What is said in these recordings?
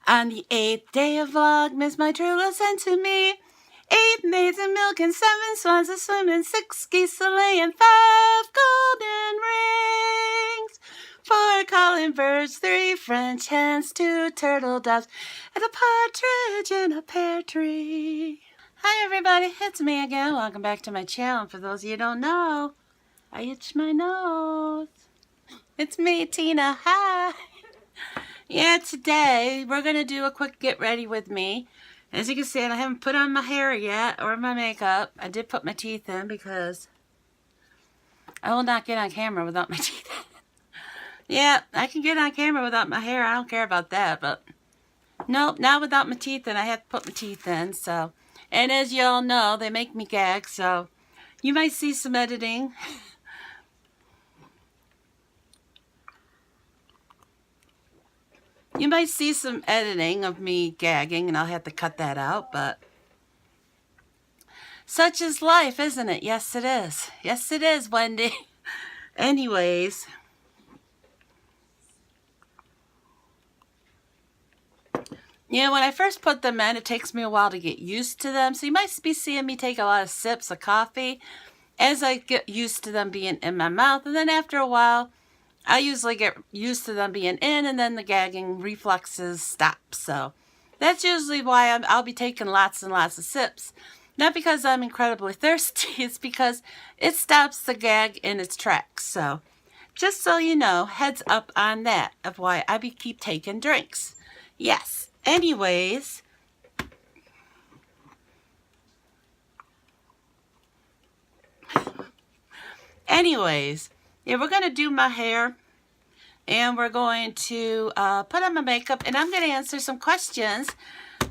On the 8th day of Vlogmas, my true love sent to me 8 maids in milk and 7 swans a swimming, 6 geese a laying, 5 golden rings, 4 calling birds, 3 French hens, 2 turtle doves, and a partridge in a pear tree. Hi everybody, it's me again. Welcome back to my channel. For those of you who don't know, I itch my nose. It's me, Tina. Hi. Yeah, today we're going to do a quick get ready with me. As you can see, I haven't put on my hair yet or my makeup. I did put my teeth in because I will not get on camera without my teeth in. Yeah, I can get on camera without my hair. I don't care about that, but nope, not without my teeth in. I have to put my teeth in, so. And as you all know, they make me gag, so you might see some editing. You might see some editing of me gagging, and I'll have to cut that out, but such is life, isn't it? Yes, it is. Yes, it is, Wendy. Anyways. Yeah, when I first put them in, it takes me a while to get used to them. So you might be seeing me take a lot of sips of coffee as I get used to them being in my mouth. And then after a while, I usually get used to them being in, and then the gagging reflexes stop. So that's usually why I'll be taking lots and lots of sips. Not because I'm incredibly thirsty, it's because it stops the gag in its tracks. So just so you know, heads up on that of why I keep taking drinks. Yes. Anyways. Yeah, we're going to do my hair, and we're going to put on my makeup, and I'm going to answer some questions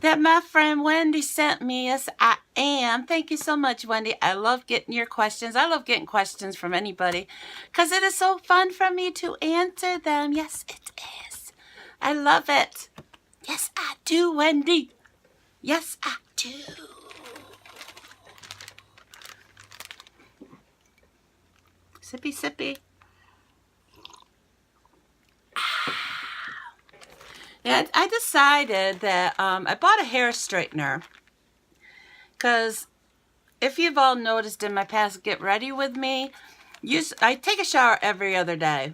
that my friend Wendy sent me. Yes, I am. Thank you so much, Wendy. I love getting your questions. I love getting questions from anybody because it is so fun for me to answer them. Yes, it is. I love it. Yes, I do, Wendy. Yes, I do. Sippy, sippy. Yeah, I decided that I bought a hair straightener because if you've all noticed in my past get ready with me, I take a shower every other day.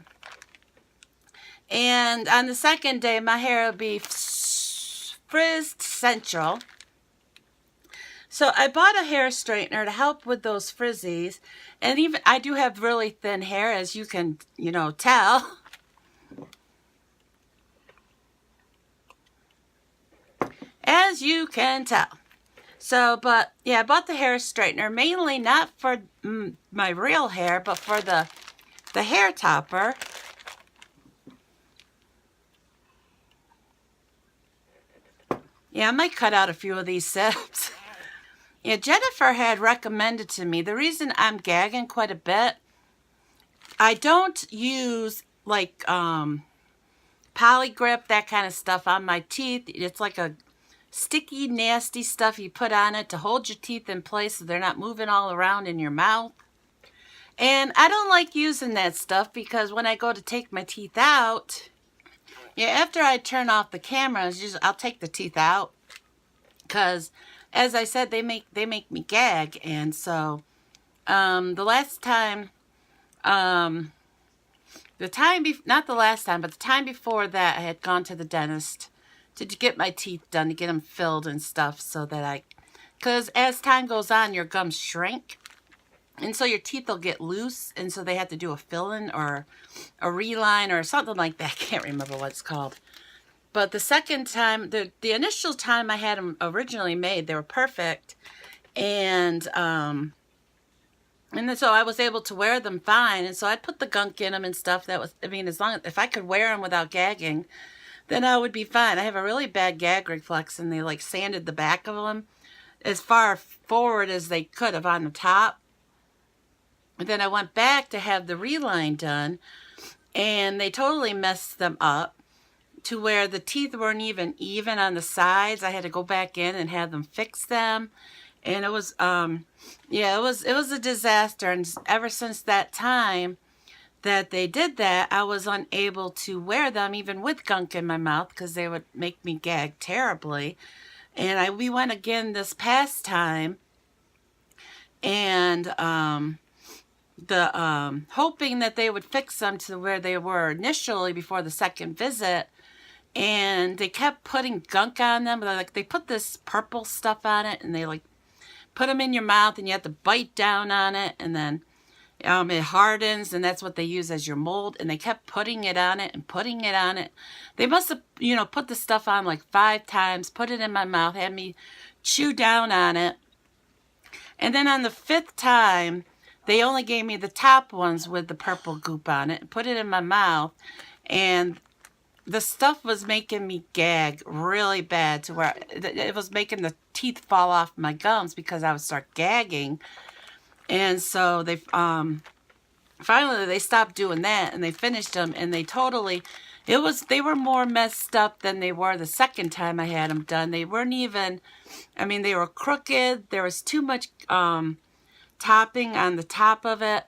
And on the second day, my hair will be frizzed central. So I bought a hair straightener to help with those frizzies. And even I do have really thin hair, as you can, tell. As you can tell. So, but yeah, I bought the hair straightener mainly not for my real hair, but for the hair topper. Yeah, I might cut out a few of these sips. Yeah, Jennifer had recommended to me, the reason I'm gagging quite a bit, I don't use like poly grip, that kind of stuff on my teeth. It's like a sticky, nasty stuff you put on it to hold your teeth in place so they're not moving all around in your mouth. And I don't like using that stuff because when I go to take my teeth out, yeah, after I turn off the camera, I'll take the teeth out because, as I said, they make me gag. And so the last time, not the last time, but the time before that, I had gone to the dentist to get my teeth done, to get them filled and stuff, so that because as time goes on, your gums shrink, and so your teeth will get loose, and so they have to do a fill-in or a reline or something like that. I can't remember what it's called. But the second time, the initial time I had them originally made, they were perfect, and so I was able to wear them fine, and so I put the gunk in them and stuff. If I could wear them without gagging, then I would be fine. I have a really bad gag reflex, and they like sanded the back of them as far forward as they could have on the top. And then I went back to have the reline done, and they totally messed them up to where the teeth weren't even on the sides. I had to go back in and have them fix them. And it was, yeah, it was a disaster. And ever since that time, that they did that, I was unable to wear them even with gunk in my mouth because they would make me gag terribly. And we went again this past time, and hoping that they would fix them to where they were initially before the second visit. And they kept putting gunk on them. Like, they put this purple stuff on it, and they like put them in your mouth, and you have to bite down on it, and then it hardens, and that's what they use as your mold. And they kept putting it on it and putting it on it. They must have, put the stuff on like 5 times, put it in my mouth, had me chew down on it. And then on the 5th time, they only gave me the top ones with the purple goop on it, put it in my mouth, and the stuff was making me gag really bad to where it was making the teeth fall off my gums because I would start gagging. And so they finally they stopped doing that, and they finished them, and they were more messed up than they were the second time I had them done. They weren't even, they were crooked. There was too much topping on the top of it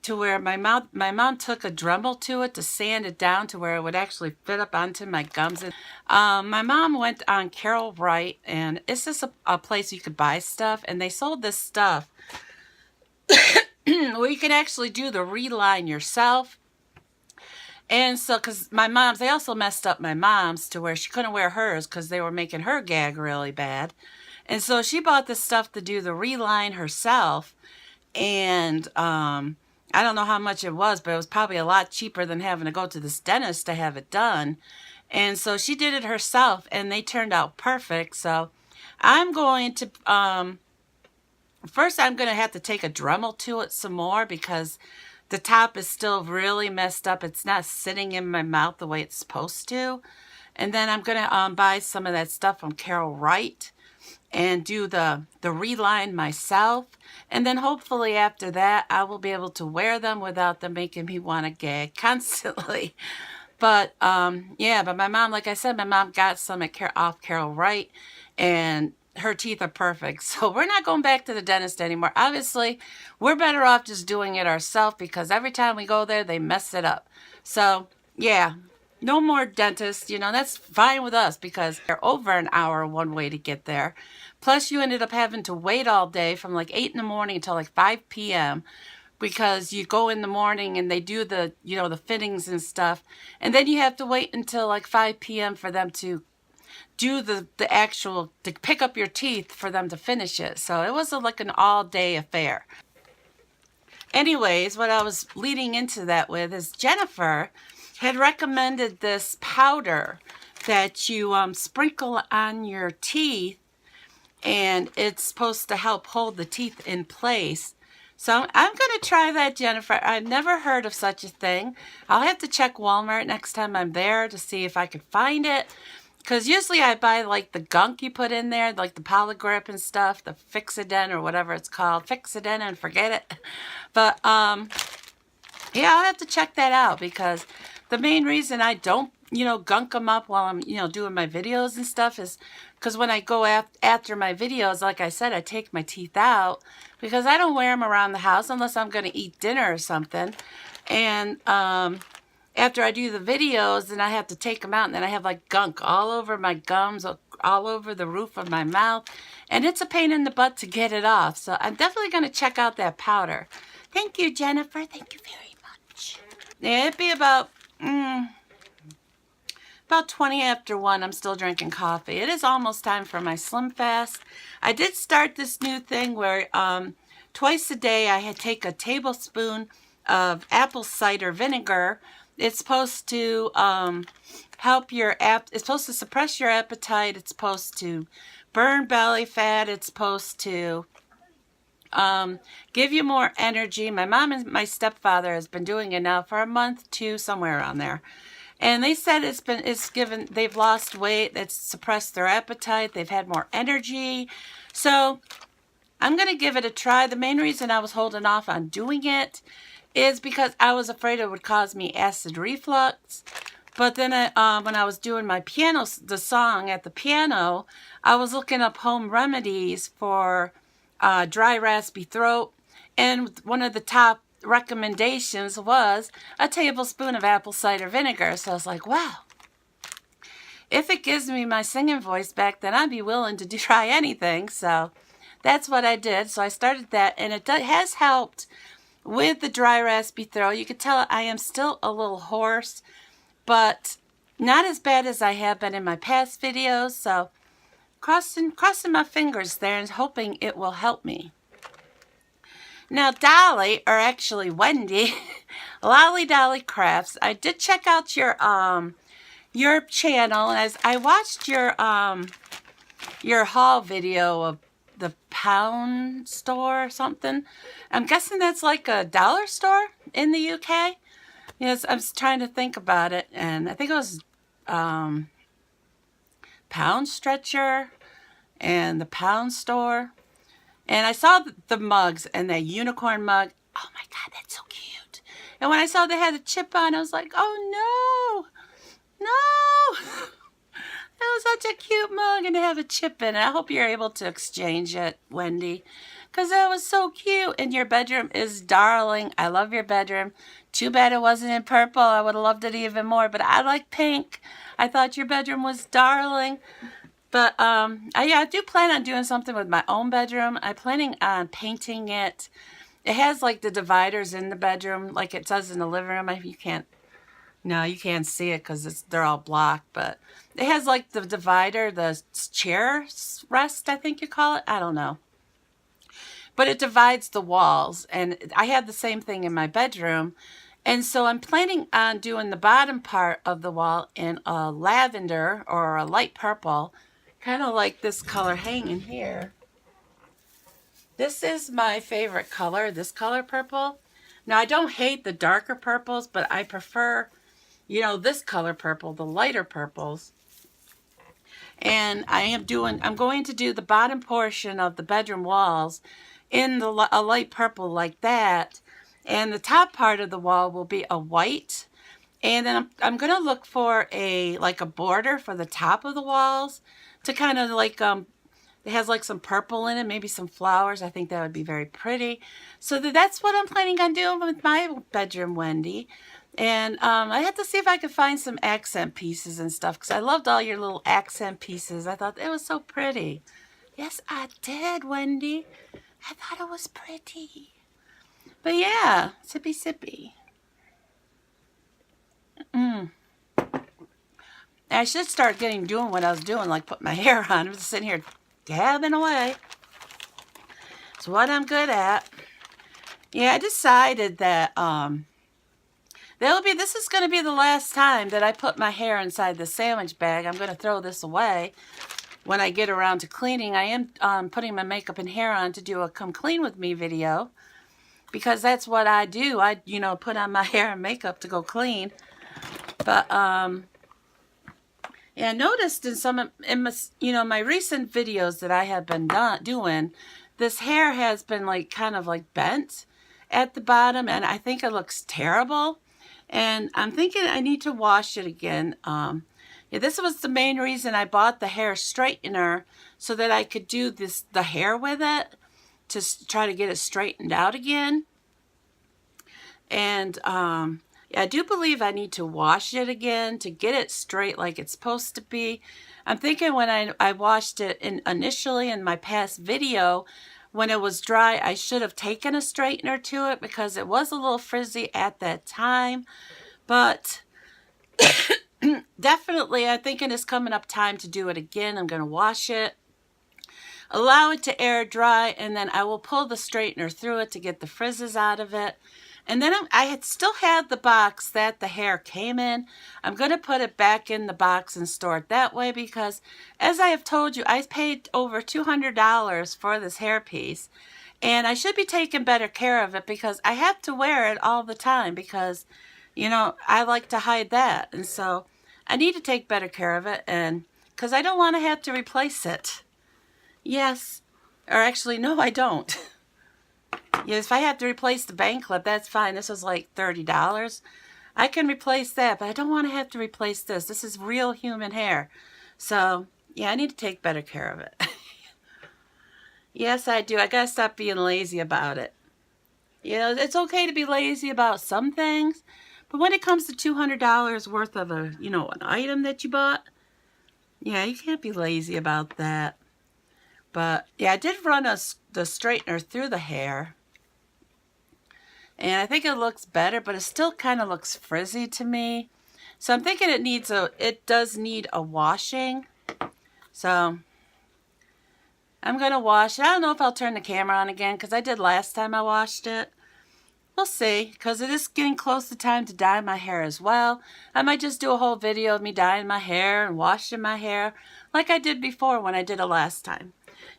to where my mom took a Dremel to it to sand it down to where it would actually fit up onto my gums. And my mom went on Carol Wright, and it's just a place you could buy stuff, and they sold this stuff where you can actually do the reline yourself. And so, because they also messed up my mom's to where she couldn't wear hers because they were making her gag really bad. And so she bought this stuff to do the reline herself. And I don't know how much it was, but it was probably a lot cheaper than having to go to this dentist to have it done. And so she did it herself, and they turned out perfect. So I'm going to, first I'm going to have to take a Dremel to it some more because the top is still really messed up. It's not sitting in my mouth the way it's supposed to. And then I'm going to buy some of that stuff from Carol Wright and do the reline myself. And then hopefully after that, I will be able to wear them without them making me want to gag constantly. But, yeah, but my mom, like I said, my mom got some off Carol Wright, and her teeth are perfect. So we're not going back to the dentist anymore. Obviously, we're better off just doing it ourselves because every time we go there, they mess it up. So, yeah, no more dentists. That's fine with us because they're over an hour one way to get there. Plus, you ended up having to wait all day from like 8 in the morning until like 5 p.m. because you go in the morning and they do the, the fittings and stuff. And then you have to wait until like 5 p.m. for them to do the actual, to pick up your teeth for them to finish it. So it was like an all-day affair. Anyways, what I was leading into that with is Jennifer had recommended this powder that you sprinkle on your teeth, and it's supposed to help hold the teeth in place. So I'm going to try that, Jennifer. I've never heard of such a thing. I'll have to check Walmart next time I'm there to see if I could find it. Because usually I buy like the gunk you put in there, like the Polygrip and stuff, the Fixodent or whatever it's called. Fixodent and forget it. But, yeah, I'll have to check that out because the main reason I don't, gunk them up while I'm, doing my videos and stuff is because when I go after my videos, like I said, I take my teeth out because I don't wear them around the house unless I'm going to eat dinner or something. And, after I do the videos, then I have to take them out, and then I have like gunk all over my gums, all over the roof of my mouth, and it's a pain in the butt to get it off. So I'm definitely going to check out that powder. Thank you, Jennifer. Thank you very much. Yeah, it'd be about 20 after 1. I'm still drinking coffee. It is almost time for my Slim Fast. I did start this new thing where twice a day I take a tablespoon of apple cider vinegar. It's supposed to help it's supposed to suppress your appetite. It's supposed to burn belly fat. It's supposed to give you more energy. My mom and my stepfather has been doing it now for a month, 2, somewhere around there. And they said they've lost weight. It's suppressed their appetite. They've had more energy. So I'm going to give it a try. The main reason I was holding off on doing it is because I was afraid it would cause me acid reflux. But then when I was doing my the song at the piano, I was looking up home remedies for dry, raspy throat. And one of the top recommendations was a tablespoon of apple cider vinegar. So I was like, wow, if it gives me my singing voice back, then I'd be willing to try anything. So that's what I did. So I started that, and it has helped with the dry, raspy throat. You could tell I am still a little hoarse, but not as bad as I have been in my past videos. So crossing my fingers there and hoping it will help me. Now, Dolly, or actually Wendy, Lolly Dolly Crafts, I did check out your channel, and as I watched your haul video of the pound store or something. I'm guessing that's like a dollar store in the UK. Yes, I was trying to think about it, and I think it was Pound Stretcher and the Pound Store. And I saw the mugs and that unicorn mug. Oh my God, that's so cute. And when I saw they had a chip on, I was like, oh no, no. That was such a cute mug and to have a chip in it. I hope you're able to exchange it, Wendy, because that was so cute. And your bedroom is darling. I love your bedroom. Too bad it wasn't in purple. I would have loved it even more, but I like pink. I thought your bedroom was darling. But I do plan on doing something with my own bedroom. I'm planning on painting it. It has like the dividers in the bedroom, like it does in the living room. You can't see it because they're all blocked. But it has like the divider, the chair rest, I think you call it. I don't know. But it divides the walls. And I have the same thing in my bedroom. And so I'm planning on doing the bottom part of the wall in a lavender or a light purple. Kind of like this color hanging here. This is my favorite color, this color purple. Now, I don't hate the darker purples, but I prefer, this color purple, the lighter purples. And I'm going to do the bottom portion of the bedroom walls in a light purple like that. And the top part of the wall will be a white. And then I'm going to look for a border for the top of the walls to kind of it has like some purple in it, maybe some flowers. I think that would be very pretty. So that's what I'm planning on doing with my bedroom, Wendy. And I had to see if I could find some accent pieces and stuff because I loved all your little accent pieces. I thought it was so pretty. Yes, I did, Wendy. I thought it was pretty. But yeah, sippy sippy. I should start doing what I was doing, like put my hair on. I'm just sitting here dabbing away. It's what I'm good at. Yeah, I decided that this is going to be the last time that I put my hair inside the sandwich bag. I'm going to throw this away when I get around to cleaning. I am putting my makeup and hair on to do a come clean with me video because that's what I do. I put on my hair and makeup to go clean. But yeah, I noticed in my recent videos that I have been doing, this hair has been kind of bent at the bottom, and I think it looks terrible. And I'm thinking I need to wash it again. Yeah, this was the main reason I bought the hair straightener, so that I could do the hair with it to try to get it straightened out again. And yeah, I do believe I need to wash it again to get it straight like it's supposed to be. I'm thinking when I washed it initially in my past video, when it was dry, I should have taken a straightener to it because it was a little frizzy at that time. But definitely, I'm thinking it's coming up time to do it again. I'm going to wash it, allow it to air dry, and then I will pull the straightener through it to get the frizzes out of it. And then I still had the box that the hair came in. I'm going to put it back in the box and store it that way because, as I have told you, I paid over $200 for this hairpiece. And I should be taking better care of it because I have to wear it all the time because, I like to hide that. And so I need to take better care of it and because I don't want to have to replace it. Yes. Or actually, no, I don't. Yes, if I have to replace the bang clip, that's fine. This was like $30. I can replace that, but I don't want to have to replace this. This is real human hair. So, yeah, I need to take better care of it. Yes, I do. I got to stop being lazy about it. You know, it's okay to be lazy about some things, but when it comes to $200 worth of an item that you bought, yeah, you can't be lazy about that. But yeah, I did run the straightener through the hair, and I think it looks better, but it still kind of looks frizzy to me. So I'm thinking it does need a washing. So I'm gonna wash it. I don't know if I'll turn the camera on again because I did last time I washed it. We'll see, because it is getting close to time to dye my hair as well. I might just do a whole video of me dyeing my hair and washing my hair like I did before when I did it last time.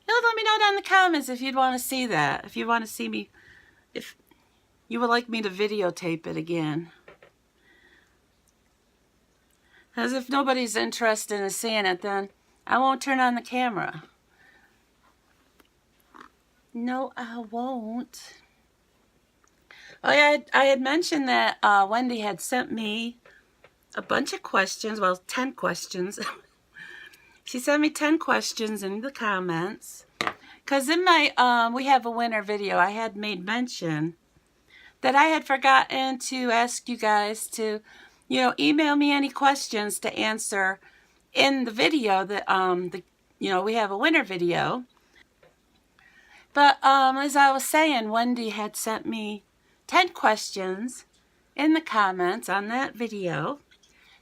Let me know down in the comments if you'd want to see that. If you want to see me, if you would like me to videotape it again. As if nobody's interested in seeing it, then I won't turn on the camera. No, I won't. Oh yeah, I had mentioned that Wendy had sent me a bunch of questions. Well, 10 questions. She sent me 10 questions in the comments. Because in my We Have a Winner video, I had made mention that I had forgotten to ask you guys to, email me any questions to answer in the video, We Have a Winner video. But as I was saying, Wendy had sent me 10 questions in the comments on that video.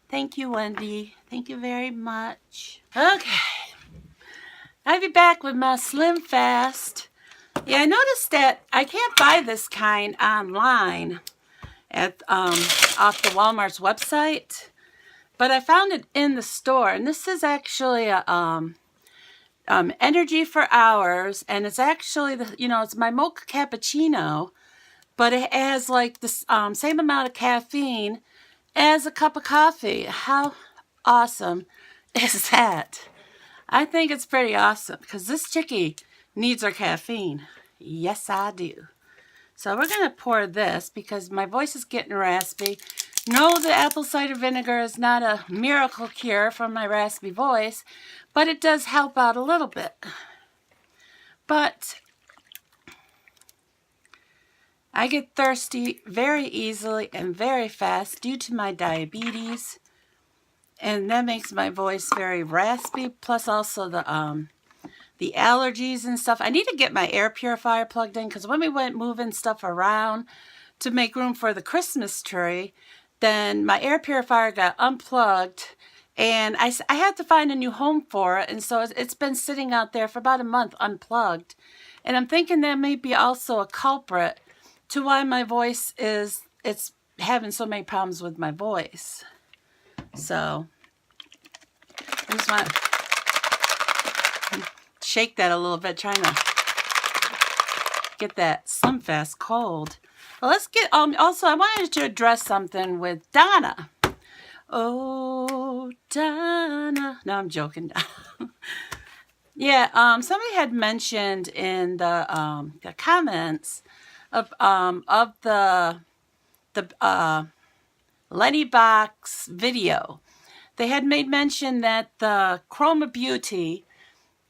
Thank you, Wendy. Thank you very much. Okay. I'll be back with my Slim Fast. Yeah, I noticed that I can't buy this kind online at off the Walmart's website, but I found it in the store, and this is actually a Energy for Hours, and it's actually it's my mocha cappuccino, but it has like the same amount of caffeine as a cup of coffee. How awesome is that? I think it's pretty awesome because this chickie needs her caffeine. Yes, I do. So we're going to pour this because my voice is getting raspy. No, the apple cider vinegar is not a miracle cure for my raspy voice, but it does help out a little bit. But I get thirsty very easily and very fast due to my diabetes, and that makes my voice very raspy, plus also the allergies and stuff. I need to get my air purifier plugged in because when we went moving stuff around to make room for the Christmas tree, then my air purifier got unplugged, and I had to find a new home for it, and so it's been sitting out there for about a month unplugged. And I'm thinking that may be also a culprit to why my voice it's having so many problems with my voice. So I just want to shake that a little bit, trying to get that Slim Fast cold. Well, let's get also I wanted to address something with Donna. Oh, Donna. No, I'm joking. Yeah, somebody had mentioned in the comments of the Lenny Box video. They had made mention that the Chroma Beauty,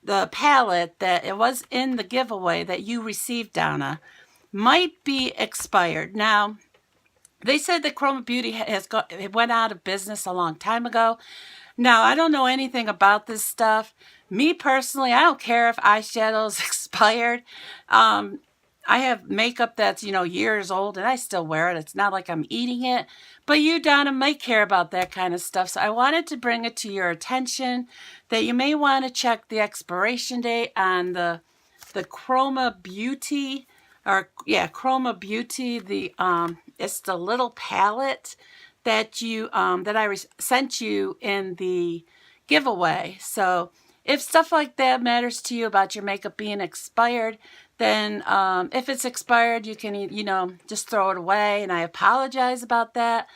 the palette that it was in the giveaway that you received, Donna, might be expired. Now, they said that Chroma Beauty it went out of business a long time ago. Now, I don't know anything about this stuff. Me personally, I don't care if eyeshadow's expired. I have makeup that's, years old, and I still wear it. It's not like I'm eating it. But you, Donna, might care about that kind of stuff. So I wanted to bring it to your attention that you may want to check the expiration date on the Chroma Beauty, Chroma Beauty. It's the little palette that I sent you in the giveaway. So if stuff like that matters to you about your makeup being expired, then if it's expired, you can, just throw it away, and I apologize about that.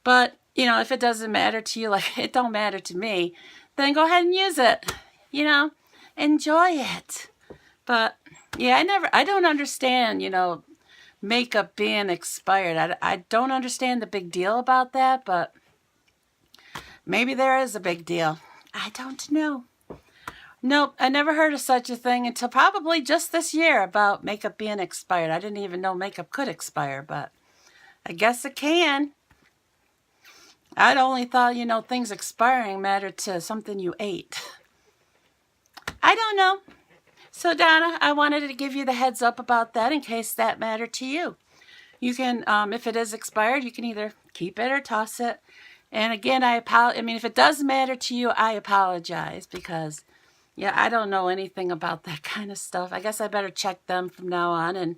But, if it doesn't matter to you, like it don't matter to me, then go ahead and use it, enjoy it. But, yeah, I don't understand, makeup being expired. I don't understand the big deal about that, but maybe there is a big deal. I don't know. Nope, I never heard of such a thing until probably just this year about makeup being expired. I didn't even know makeup could expire, but I guess it can. I'd only thought, things expiring mattered to something you ate. I don't know. So, Donna, I wanted to give you the heads up about that in case that mattered to you. You can, if it is expired, you can either keep it or toss it. And again, if it does matter to you, I apologize because, yeah, I don't know anything about that kind of stuff. I guess I better check them from now on. And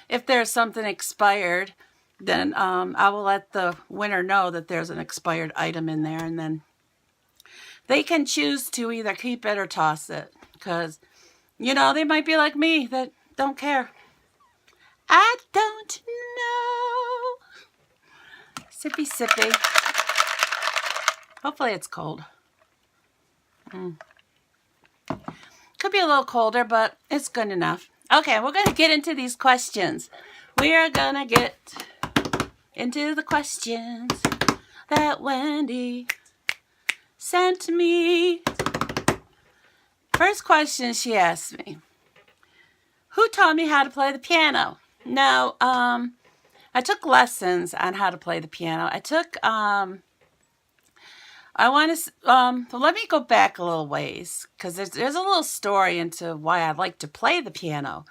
if there's something expired, then I will let the winner know that there's an expired item in there. And then they can choose to either keep it or toss it. Because, they might be like me that don't care. I don't know. Sippy, sippy. Hopefully it's cold. Could be a little colder, but it's good enough. Okay, we're going to get into these questions. We are going to get into the questions that Wendy sent me. First question she asked me, who taught me how to play the piano? Now, I took lessons on how to play the piano. Let me go back a little ways because there's a little story into why I like to play the piano.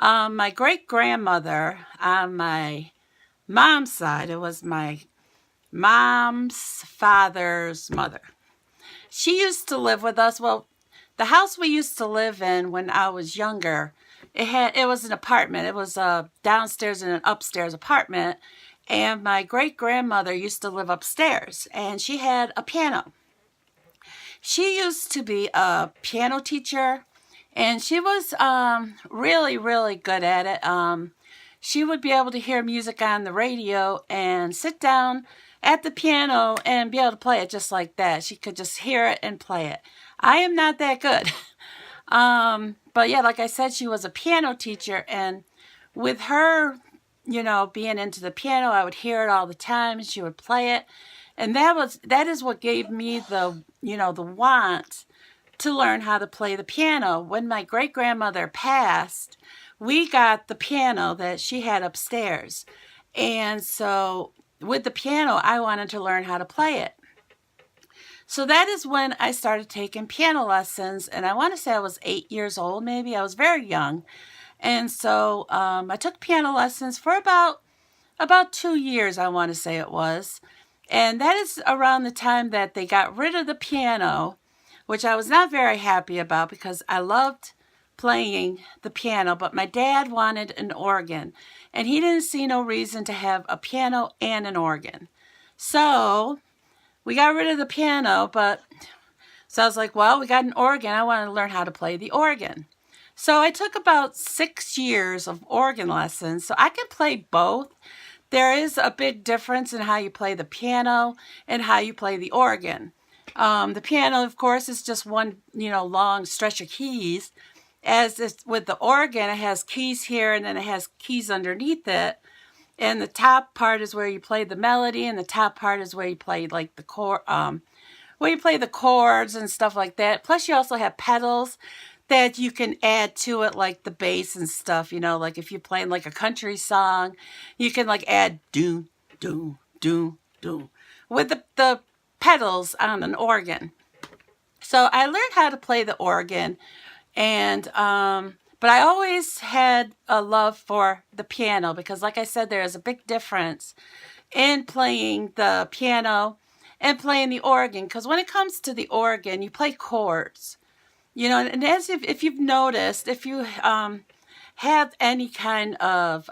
My great-grandmother on my mom's side, it was my mom's father's mother. She used to live with us. Well, the house we used to live in when I was younger, it was an apartment. It was a downstairs and an upstairs apartment. And my great-grandmother used to live upstairs, and she had a piano. She used to be a piano teacher, and she was really, really good at it. She would be able to hear music on the radio and sit down at the piano and be able to play it just like that. She could just hear it and play it. I am not that good. But yeah, like I said, she was a piano teacher, and with her, being into the piano, I would hear it all the time, and she would play it. And that is what gave me the want to learn how to play the piano. When my great-grandmother passed, we got the piano that she had upstairs. And so with the piano, I wanted to learn how to play it. So that is when I started taking piano lessons, and I want to say I was 8 years old, maybe. I was very young. And so I took piano lessons for about 2 years, I want to say it was. And that is around the time that they got rid of the piano, which I was not very happy about because I loved playing the piano, but my dad wanted an organ, and he didn't see no reason to have a piano and an organ. So we got rid of the piano, so I was like, well, we got an organ. I want to learn how to play the organ. So I took about 6 years of organ lessons, so I could play both. There is a big difference in how you play the piano and how you play the organ. The piano, of course, is just one, long stretch of keys. As with the organ, it has keys here and then it has keys underneath it. And the top part is where you play the melody, and the top part is where you play like the chord, where you play the chords and stuff like that. Plus, you also have pedals that you can add to it, like the bass and stuff. Like if you're playing like a country song, you can like add do, do, do, do with the pedals on an organ. So I learned how to play the organ, and but I always had a love for the piano because, like I said, there is a big difference in playing the piano and playing the organ. Because when it comes to the organ, you play chords. And as if you've noticed, if you have any kind of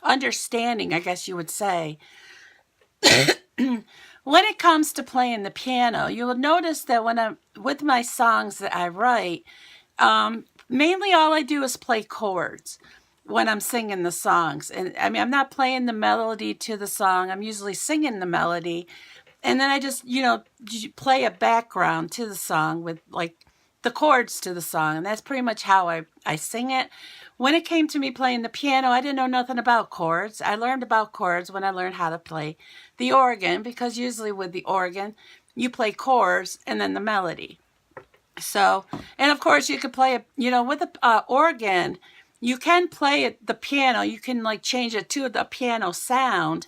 understanding, I guess you would say, when it comes to playing the piano, you will notice that when I'm with my songs that I write, mainly all I do is play chords when I'm singing the songs. And I'm not playing the melody to the song. I'm usually singing the melody. And then I just, play a background to the song with like the chords to the song. And that's pretty much how I sing it. When it came to me playing the piano, I didn't know nothing about chords. I learned about chords when I learned how to play the organ, because usually with the organ, you play chords and then the melody. So, and of course you could play it, with a organ, you can play it, the piano, you can like change it to the piano sound.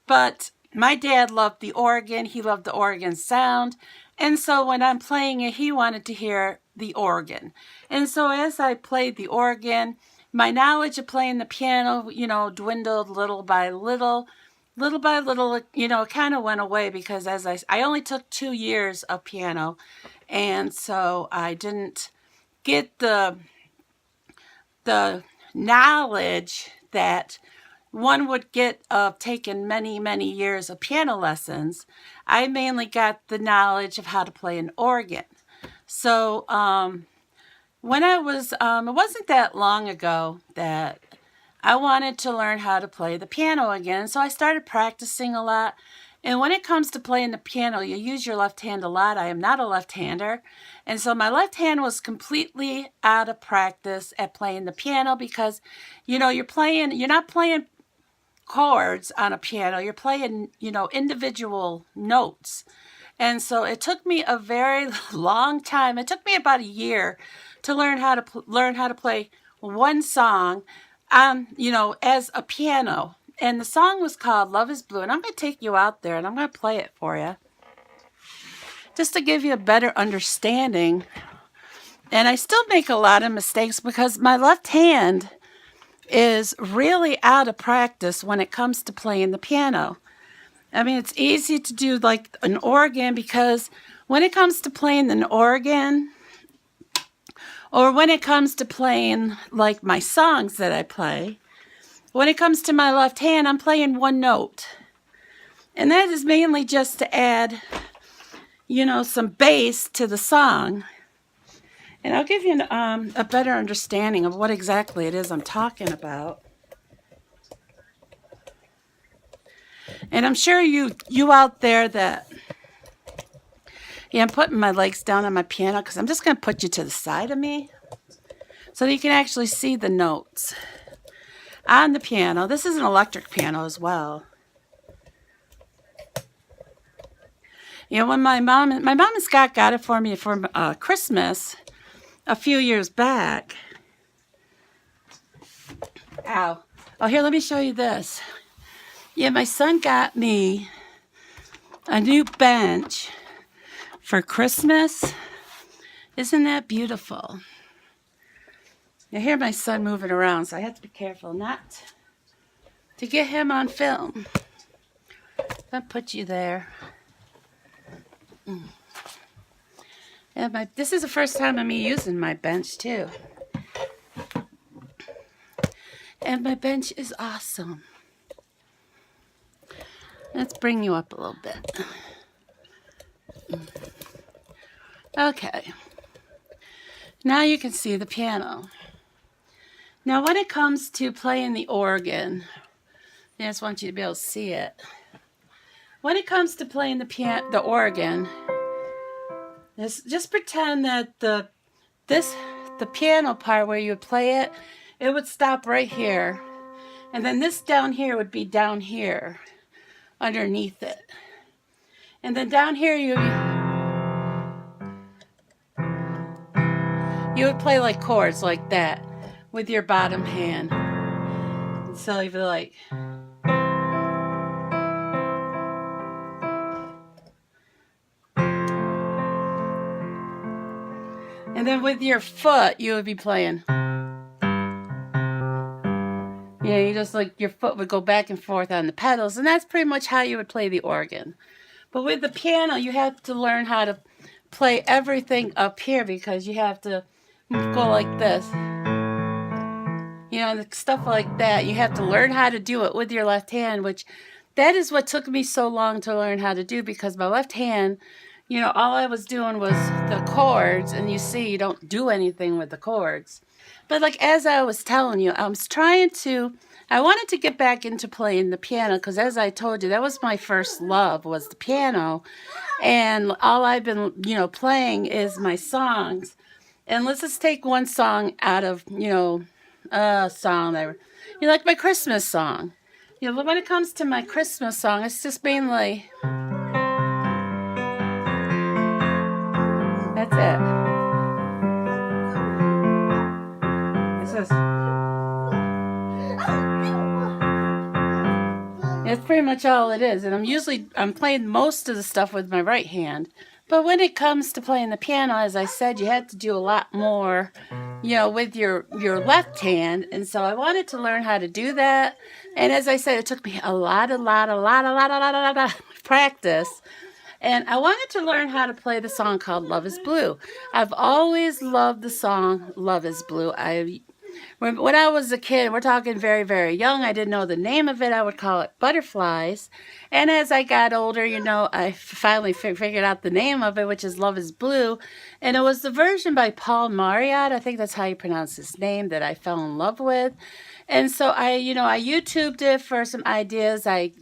But my dad loved the organ, he loved the organ sound. And so when I'm playing it, he wanted to hear the organ. And so as I played the organ, my knowledge of playing the piano, dwindled little by little. Little by little, it kind of went away because I only took 2 years of piano. And so I didn't get the knowledge that one would get of taking many, many years of piano lessons. I mainly got the knowledge of how to play an organ. So when I was, it wasn't that long ago that I wanted to learn how to play the piano again. So I started practicing a lot. And when it comes to playing the piano, you use your left hand a lot. I am not a left-hander. And so my left hand was completely out of practice at playing the piano because, you're not playing chords on a piano. You're playing, individual notes. And so it took me a very long time. It took me about a year to learn how to play one song, as a piano. And the song was called Love is Blue. And I'm going to take you out there and I'm going to play it for you, just to give you a better understanding. And I still make a lot of mistakes because my left hand is really out of practice when it comes to playing the piano. I mean, it's easy to do like an organ, because when it comes to playing an organ, or when it comes to playing like my songs that I play, when it comes to my left hand, I'm playing one note. And that is mainly just to add, some bass to the song. And I'll give you a better understanding of what exactly it is I'm talking about. And I'm sure you out there that, I'm putting my legs down on my piano because I'm just going to put you to the side of me so that you can actually see the notes on the piano. This is an electric piano as well. When my mom and Scott got it for me for Christmas a few years back. Ow. Oh, here, let me show you this. My son got me a new bench for Christmas. Isn't that beautiful? I hear my son moving around, so I have to be careful not to get him on film. I'll put you there. And this is the first time of me using my bench, too. And my bench is awesome. Let's bring you up a little bit. Okay. Now you can see the piano. Now when it comes to playing the organ, I just want you to be able to see it. When it comes to playing the organ, just pretend that the piano part where you would play it, it would stop right here. And then this down here would be down here, underneath it. And then down here you would play like chords like that with your bottom hand. And so you'd be like... And then with your foot, you would be playing. You just like your foot would go back and forth on the pedals, and that's pretty much how you would play the organ. But with the piano, you have to learn how to play everything up here because you have to go like this. Stuff like that. You have to learn how to do it with your left hand, which that is what took me so long to learn how to do, because my left hand, all I was doing was the chords, and you see, you don't do anything with the chords. But like as I was telling you, I wanted to get back into playing the piano, because as I told you, that was my first love, was the piano. And all I've been, playing is my songs. And let's just take one song out of, a song that, like my Christmas song. But when it comes to my Christmas song, it's just mainly... That's it. pretty much all it is. And I'm playing most of the stuff with my right hand. But when it comes to playing the piano, as I said, you have to do a lot more, with your left hand. And so I wanted to learn how to do that. And as I said, it took me a lot of practice. And I wanted to learn how to play the song called Love is Blue. I've always loved the song Love is Blue. When I was a kid, we're talking very, very young, I didn't know the name of it. I would call it Butterflies. And as I got older, I finally figured out the name of it, which is Love is Blue. And it was the version by Paul Marriott, I think that's how you pronounce his name, that I fell in love with. And so I YouTubed it for some ideas. I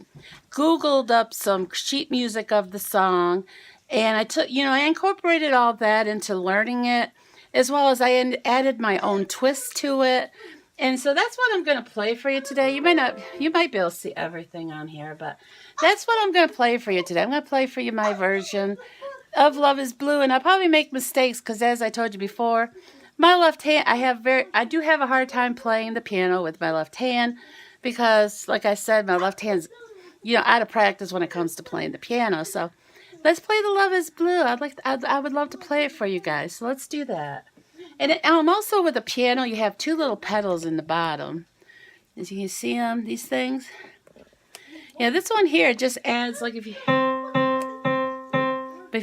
Googled up some sheet music of the song, and I incorporated all that into learning it, as well as I added my own twist to it. And so that's what I'm going to play for you today. You might be able to see everything on here, but that's what I'm going to play for you today. I'm going to play for you my version of Love is Blue, and I'll probably make mistakes because, as I told you before, my left hand, I do have a hard time playing the piano with my left hand because, like I said, my left hand's, out of practice when it comes to playing the piano. So let's play the Love is Blue. I would love to play it for you guys. So let's do that. And also with the piano, you have two little pedals in the bottom. As you can see them, these things. Yeah, this one here just adds, like, if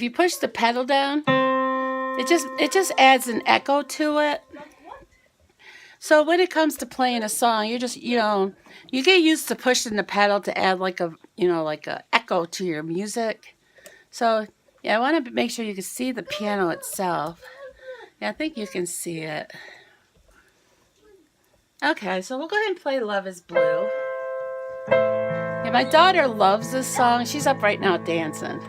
you push the pedal down, it just adds an echo to it. So when it comes to playing a song, you just, you get used to pushing the pedal to add like a echo to your music. So yeah, I want to make sure you can see the piano itself. Yeah, I think you can see it. Okay, so we'll go ahead and play Love is Blue. Yeah, my daughter loves this song. She's up right now dancing.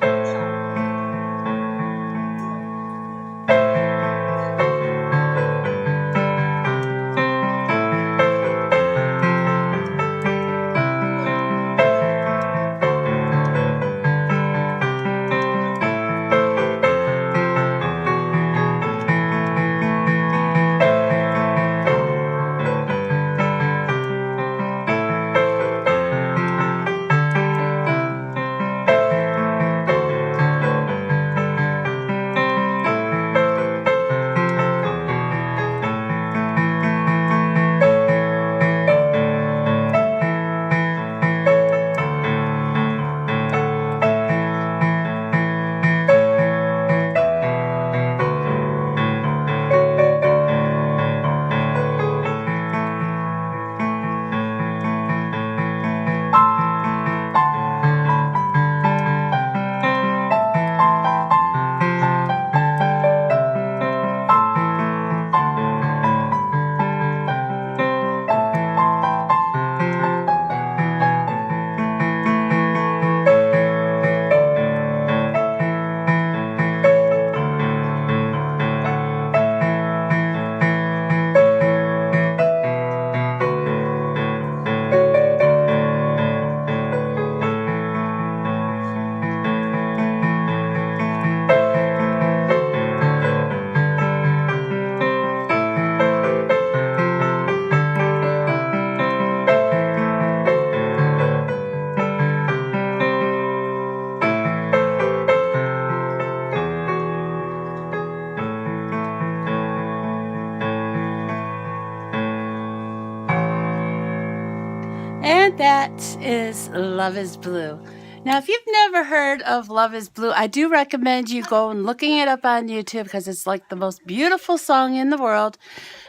And that is Love is Blue. Now, if you've never heard of Love is Blue, I do recommend you go and looking it up on YouTube because it's like the most beautiful song in the world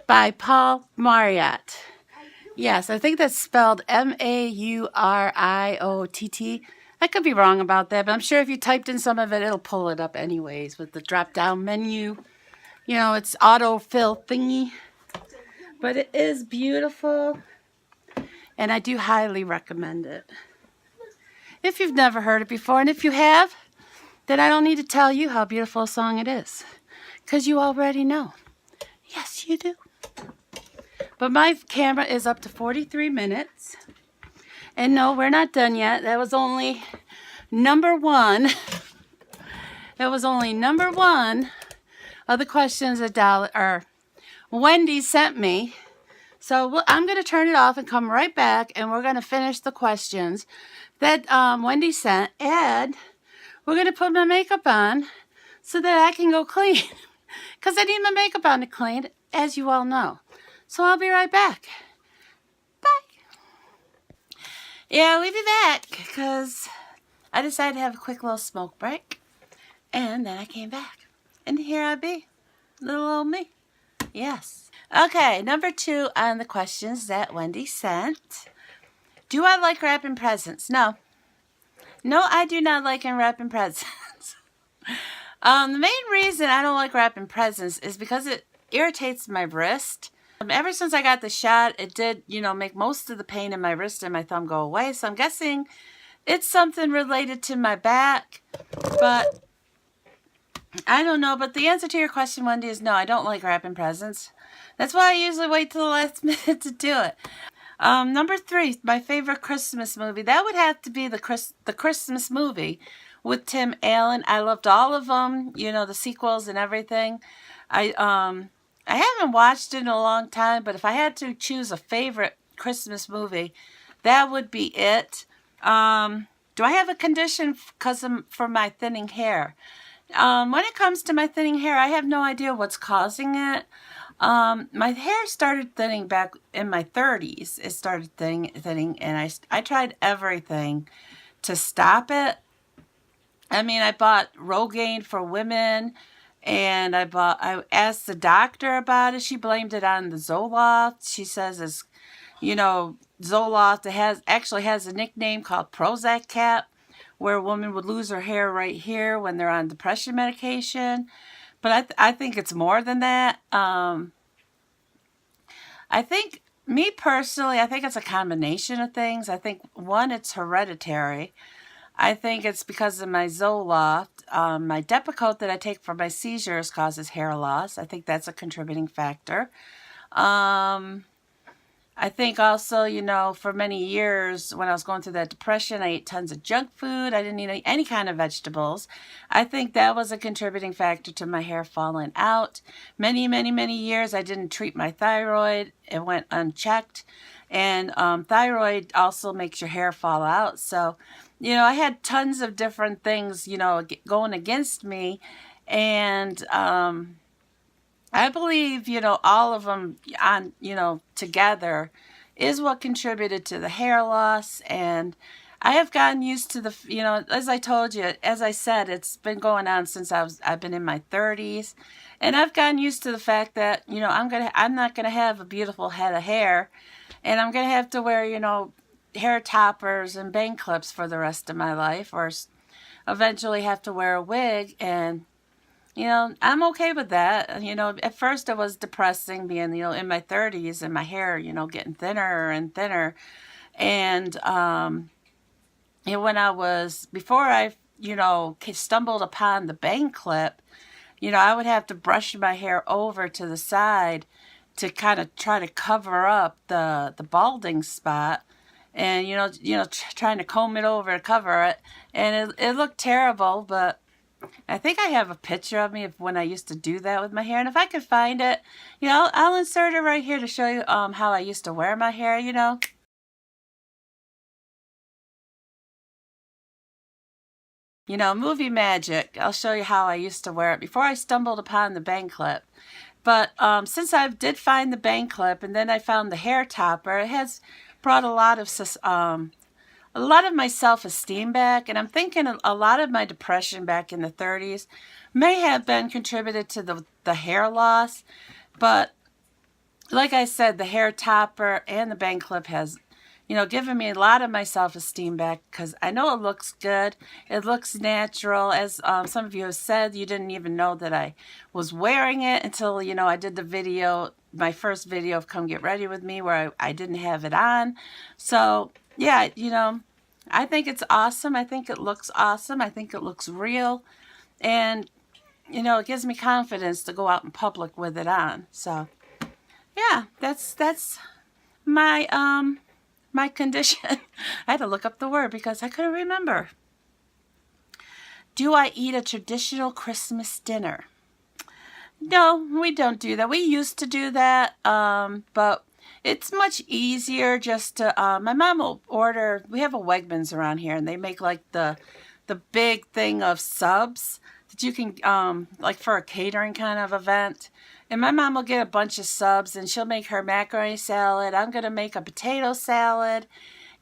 by Paul Marriott. Yes, I think that's spelled Mauriott. I could be wrong about that, but I'm sure if you typed in some of it, it'll pull it up anyways with the drop-down menu. It's autofill thingy. But it is beautiful, and I do highly recommend it. If you've never heard it before, and if you have, then I don't need to tell you how beautiful a song it is, because you already know. Yes, you do. But my camera is up to 43 minutes. And no, we're not done yet. That was only number one. That was only number one of the questions that Wendy sent me. So I'm going to turn it off and come right back, and we're going to finish the questions that Wendy sent, and we're going to put my makeup on so that I can go clean. Because I need my makeup on to clean, as you all know. So I'll be right back. Bye. Yeah, we'll be back because I decided to have a quick little smoke break. And then I came back. And here I be. Little old me. Yes. Okay, number 2 on the questions that Wendy sent. Do I like wrapping presents? No. No, I do not like wrapping presents. The main reason I don't like wrapping presents is because it irritates my wrist. Ever since I got the shot, it did, make most of the pain in my wrist and my thumb go away. So I'm guessing it's something related to my back. But I don't know. But the answer to your question, Wendy, is no, I don't like wrapping presents. That's why I usually wait till the last minute to do it. Number 3, my favorite Christmas movie. That would have to be the Christmas movie with Tim Allen. I loved all of them, the sequels and everything. I haven't watched it in a long time, but if I had to choose a favorite Christmas movie, that would be it. Do I have a condition for my thinning hair? When it comes to my thinning hair, I have no idea what's causing it. My hair started thinning back in my 30s. It started thinning, and I tried everything to stop it. I mean, I bought Rogaine for women, and I asked the doctor about it. She blamed it on the Zoloft. She says it's, Zoloft actually has a nickname called Prozac cap, where a woman would lose her hair right here when they're on depression medication. But I think it's more than that. I think, me personally, I think it's a combination of things. I think, one, it's hereditary. I think it's because of my Zoloft. My Depakote that I take for my seizures causes hair loss. I think that's a contributing factor. I think also, for many years when I was going through that depression, I ate tons of junk food. I didn't eat any kind of vegetables. I think that was a contributing factor to my hair falling out. Many, many, many years I didn't treat my thyroid. It went unchecked. And thyroid also makes your hair fall out. So, I had tons of different things, going against me. And I believe, all of them together is what contributed to the hair loss. And I have gotten used to as I told you, as I said, it's been going on since I've been in my 30s. And I've gotten used to the fact that, I'm not going to have a beautiful head of hair. And I'm going to have to wear, hair toppers and bang clips for the rest of my life, or eventually have to wear a wig. And I'm okay with that. At first it was depressing being, in my 30s and my hair, getting thinner and thinner. And, before I, stumbled upon the bang clip, I would have to brush my hair over to the side to kind of try to cover up the balding spot. And, trying to comb it over to cover it. And it looked terrible, but I think I have a picture of me of when I used to do that with my hair. And if I could find it, I'll insert it right here to show you how I used to wear my hair, movie magic. I'll show you how I used to wear it before I stumbled upon the bang clip. But since I did find the bang clip and then I found the hair topper, it has brought a lot of my self-esteem back. And I'm thinking a lot of my depression back in the 30s may have been contributed to the hair loss. But like I said, the hair topper and the bang clip has, given me a lot of my self-esteem back, because I know it looks good. It looks natural. As some of you have said, you didn't even know that I was wearing it until, I did the video, my first video of Come Get Ready With Me, where I didn't have it on. So, yeah, I think it's awesome. I think it looks awesome. I think it looks real. And, it gives me confidence to go out in public with it on. So, yeah, that's my my condition. I had to look up the word because I couldn't remember. Do I eat a traditional Christmas dinner? No, we don't do that. We used to do that, but it's much easier just to, my mom will order, we have a Wegmans around here, and they make like the big thing of subs that you can, like for a catering kind of event. And my mom will get a bunch of subs, and she'll make her macaroni salad. I'm going to make a potato salad,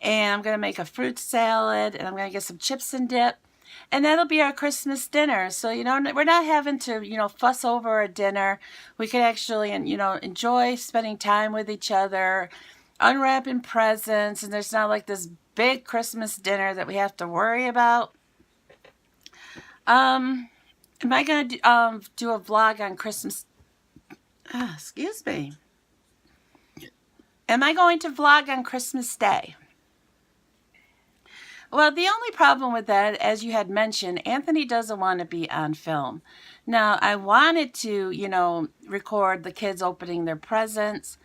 and I'm going to make a fruit salad, and I'm going to get some chips and dip. And that'll be our Christmas dinner. So, you know, we're not having to, you know, fuss over a dinner. We can actually, you know, enjoy spending time with each other, unwrapping presents, and there's not like this big Christmas dinner that we have to worry about. Am I going to do a vlog on Christmas? Excuse me. Am I going to vlog on Christmas Day? Well, the only problem with that, as you had mentioned, Anthony doesn't want to be on film. Now, I wanted to, you know, record the kids opening their presents,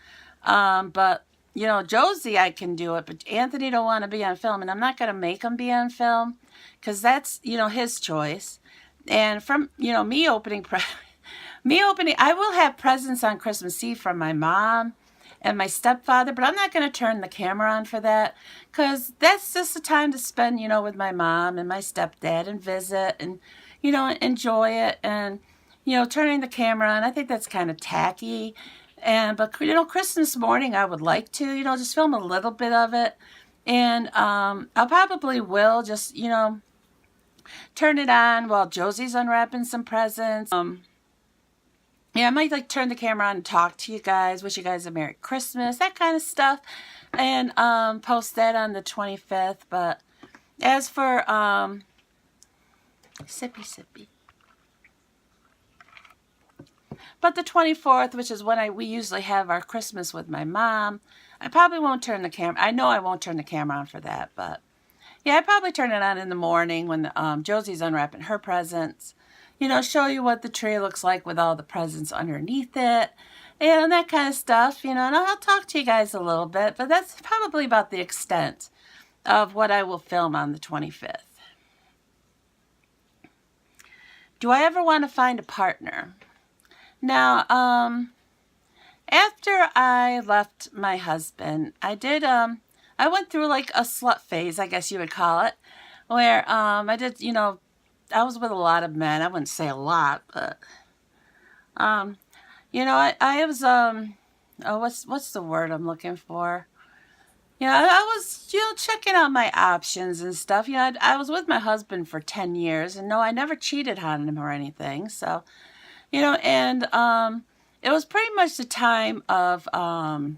but, you know, Josie, I can do it, but Anthony don't want to be on film, and I'm not going to make him be on film, because that's, you know, his choice. And from, you know, me opening, I will have presents on Christmas Eve from my mom and my stepfather, but I'm not going to turn the camera on for that, because that's just the time to spend, you know, with my mom and my stepdad and visit and, you know, enjoy it. And, you know, turning the camera on, I think that's kind of tacky. But, you know, Christmas morning, I would like to, you know, just film a little bit of it. And I'll probably will just, you know, turn it on while Josie's unwrapping some presents. Yeah, I might like turn the camera on and talk to you guys, wish you guys a Merry Christmas, that kind of stuff, and post that on the 25th. But as for sippy. But the 24th, which is when we usually have our Christmas with my mom, I probably won't turn the camera. I know I won't turn the camera on for that, but yeah, I probably turn it on in the morning when Josie's unwrapping her presents. You know, show you what the tree looks like with all the presents underneath it, and that kind of stuff, you know, and I'll talk to you guys a little bit, but that's probably about the extent of what I will film on the 25th. Do I ever want to find a partner? Now, after I left my husband, I went through like a slut phase, I guess you would call it, where I did, you know, I was with a lot of men. I wouldn't say a lot, but, you know, I was, what's the word I'm looking for? You know, I was, you know, checking out my options and stuff. You know, I was with my husband for 10 years, and no, I never cheated on him or anything. So, you know, and, it was pretty much the time of, I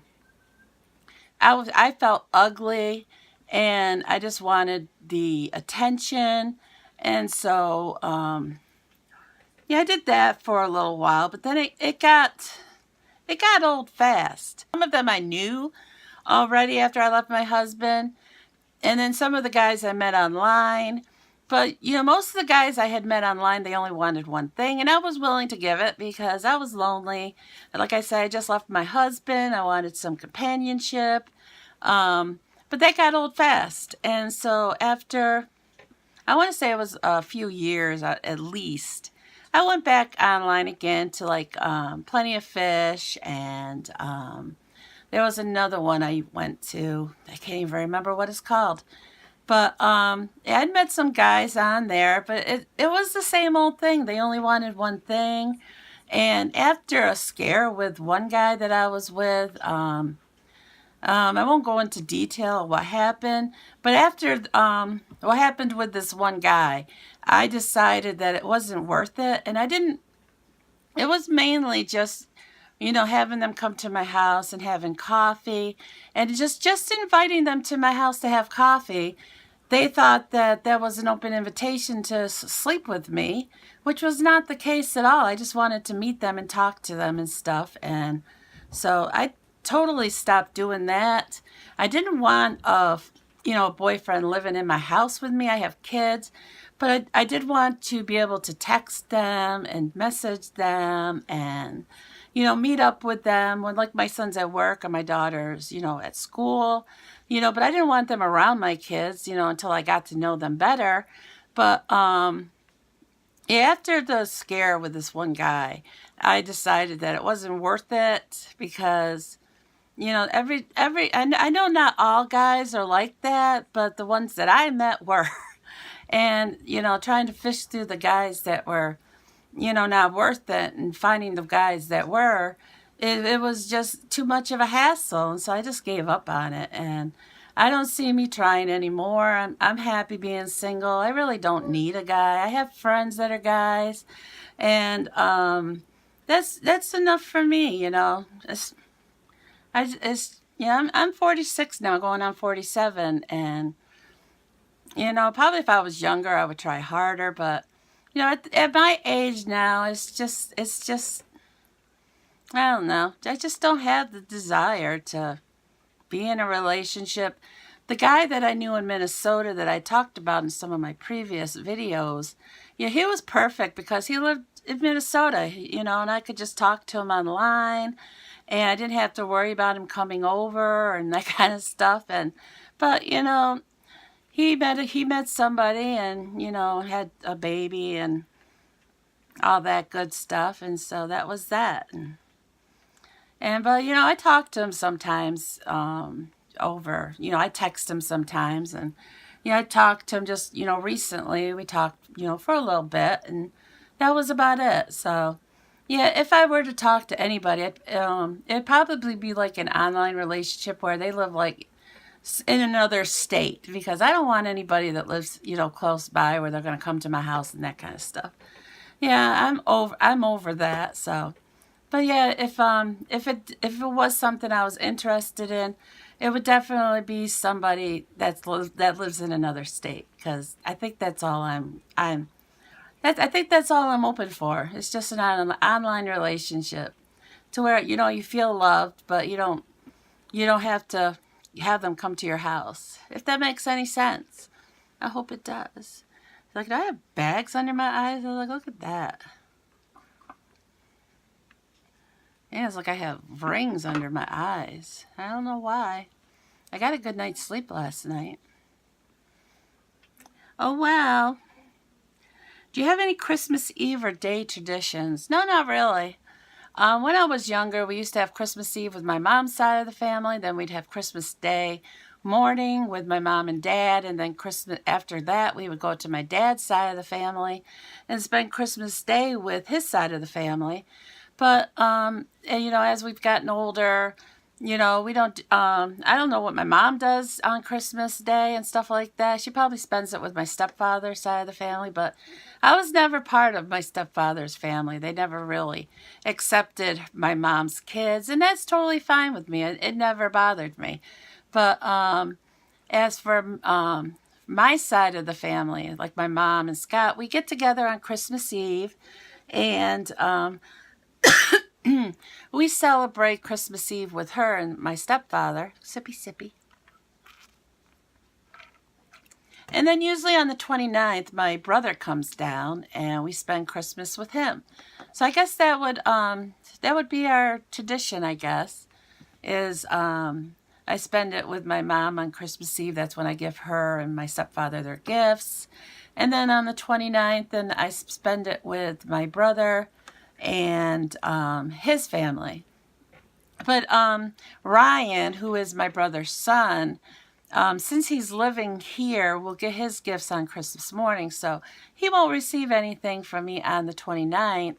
felt ugly, and I just wanted the attention. And so, yeah, I did that for a little while, but then it got old fast. Some of them I knew already after I left my husband, and then some of the guys I met online. But, you know, most of the guys I had met online, they only wanted one thing, and I was willing to give it because I was lonely. And like I said, I just left my husband. I wanted some companionship, but that got old fast. And so after, I want to say it was a few years at least, I went back online again to like Plenty of Fish, and there was another one I went to. I can't even remember what it's called. But I'd met some guys on there, but it was the same old thing. They only wanted one thing. And after a scare with one guy that I was with, I won't go into detail of what happened, but after what happened with this one guy, I decided that it wasn't worth it. And it was mainly just, you know, having them come to my house and having coffee, and just inviting them to my house to have coffee. They thought that that was an open invitation to sleep with me, which was not the case at all. I just wanted to meet them and talk to them and stuff. And so I totally stopped doing that. I didn't want a boyfriend living in my house with me. I have kids, but I did want to be able to text them and message them and, you know, meet up with them when, like, my son's at work or my daughter's, you know, at school, you know, but I didn't want them around my kids, you know, until I got to know them better. But after the scare with this one guy, I decided that it wasn't worth it because, you know, I know not all guys are like that, but the ones that I met were. And, you know, trying to fish through the guys that were, you know, not worth it and finding the guys that were, it was just too much of a hassle. And so I just gave up on it. And I don't see me trying anymore. I'm happy being single. I really don't need a guy. I have friends that are guys. And that's enough for me, you know. I'm 46 now, going on 47. And, you know, probably if I was younger, I would try harder. But, you know, at my age now, it's just, I don't know. I just don't have the desire to be in a relationship. The guy that I knew in Minnesota that I talked about in some of my previous videos, yeah, he was perfect because he lived in Minnesota, you know, and I could just talk to him online, and I didn't have to worry about him coming over and that kind of stuff. But you know, he met somebody, and you know, had a baby and all that good stuff, and so that was that. But you know, I talk to him sometimes over, you know, I text him sometimes, and you know, I talked to him just, you know, recently. We talked, you know, for a little bit, and that was about it. So yeah, if I were to talk to anybody, it'd probably be like an online relationship where they live like in another state, because I don't want anybody that lives, you know, close by where they're going to come to my house and that kind of stuff. Yeah, I'm over that. So, but yeah, if it was something I was interested in, it would definitely be somebody that lives in another state, because I think that's all I think that's all I'm open for. It's just an online relationship to where, you know, you feel loved, but you don't have to have them come to your house. If that makes any sense. I hope it does. Like, do I have bags under my eyes? I was like, look at that. Yeah, it's like I have rings under my eyes. I don't know why. I got a good night's sleep last night. Oh, well. Do you have any Christmas Eve or day traditions? No, not really. When I was younger, we used to have Christmas Eve with my mom's side of the family. Then we'd have Christmas Day morning with my mom and dad. And then Christmas after that, we would go to my dad's side of the family and spend Christmas Day with his side of the family. But, and, you know, as we've gotten older, you know, we don't, I don't know what my mom does on Christmas Day and stuff like that. She probably spends it with my stepfather's side of the family, but I was never part of my stepfather's family. They never really accepted my mom's kids, and that's totally fine with me. It never bothered me. But as for my side of the family, like my mom and Scott, we get together on Christmas Eve, and we celebrate Christmas Eve with her and my stepfather. Sippy, sippy. And then usually on the 29th, my brother comes down and we spend Christmas with him. So I guess that would be our tradition, I guess, is I spend it with my mom on Christmas Eve. That's when I give her and my stepfather their gifts. And then on the 29th, then I spend it with my brother and his family. But Ryan, who is my brother's son, since he's living here, will get his gifts on Christmas morning, so he won't receive anything from me on the 29th.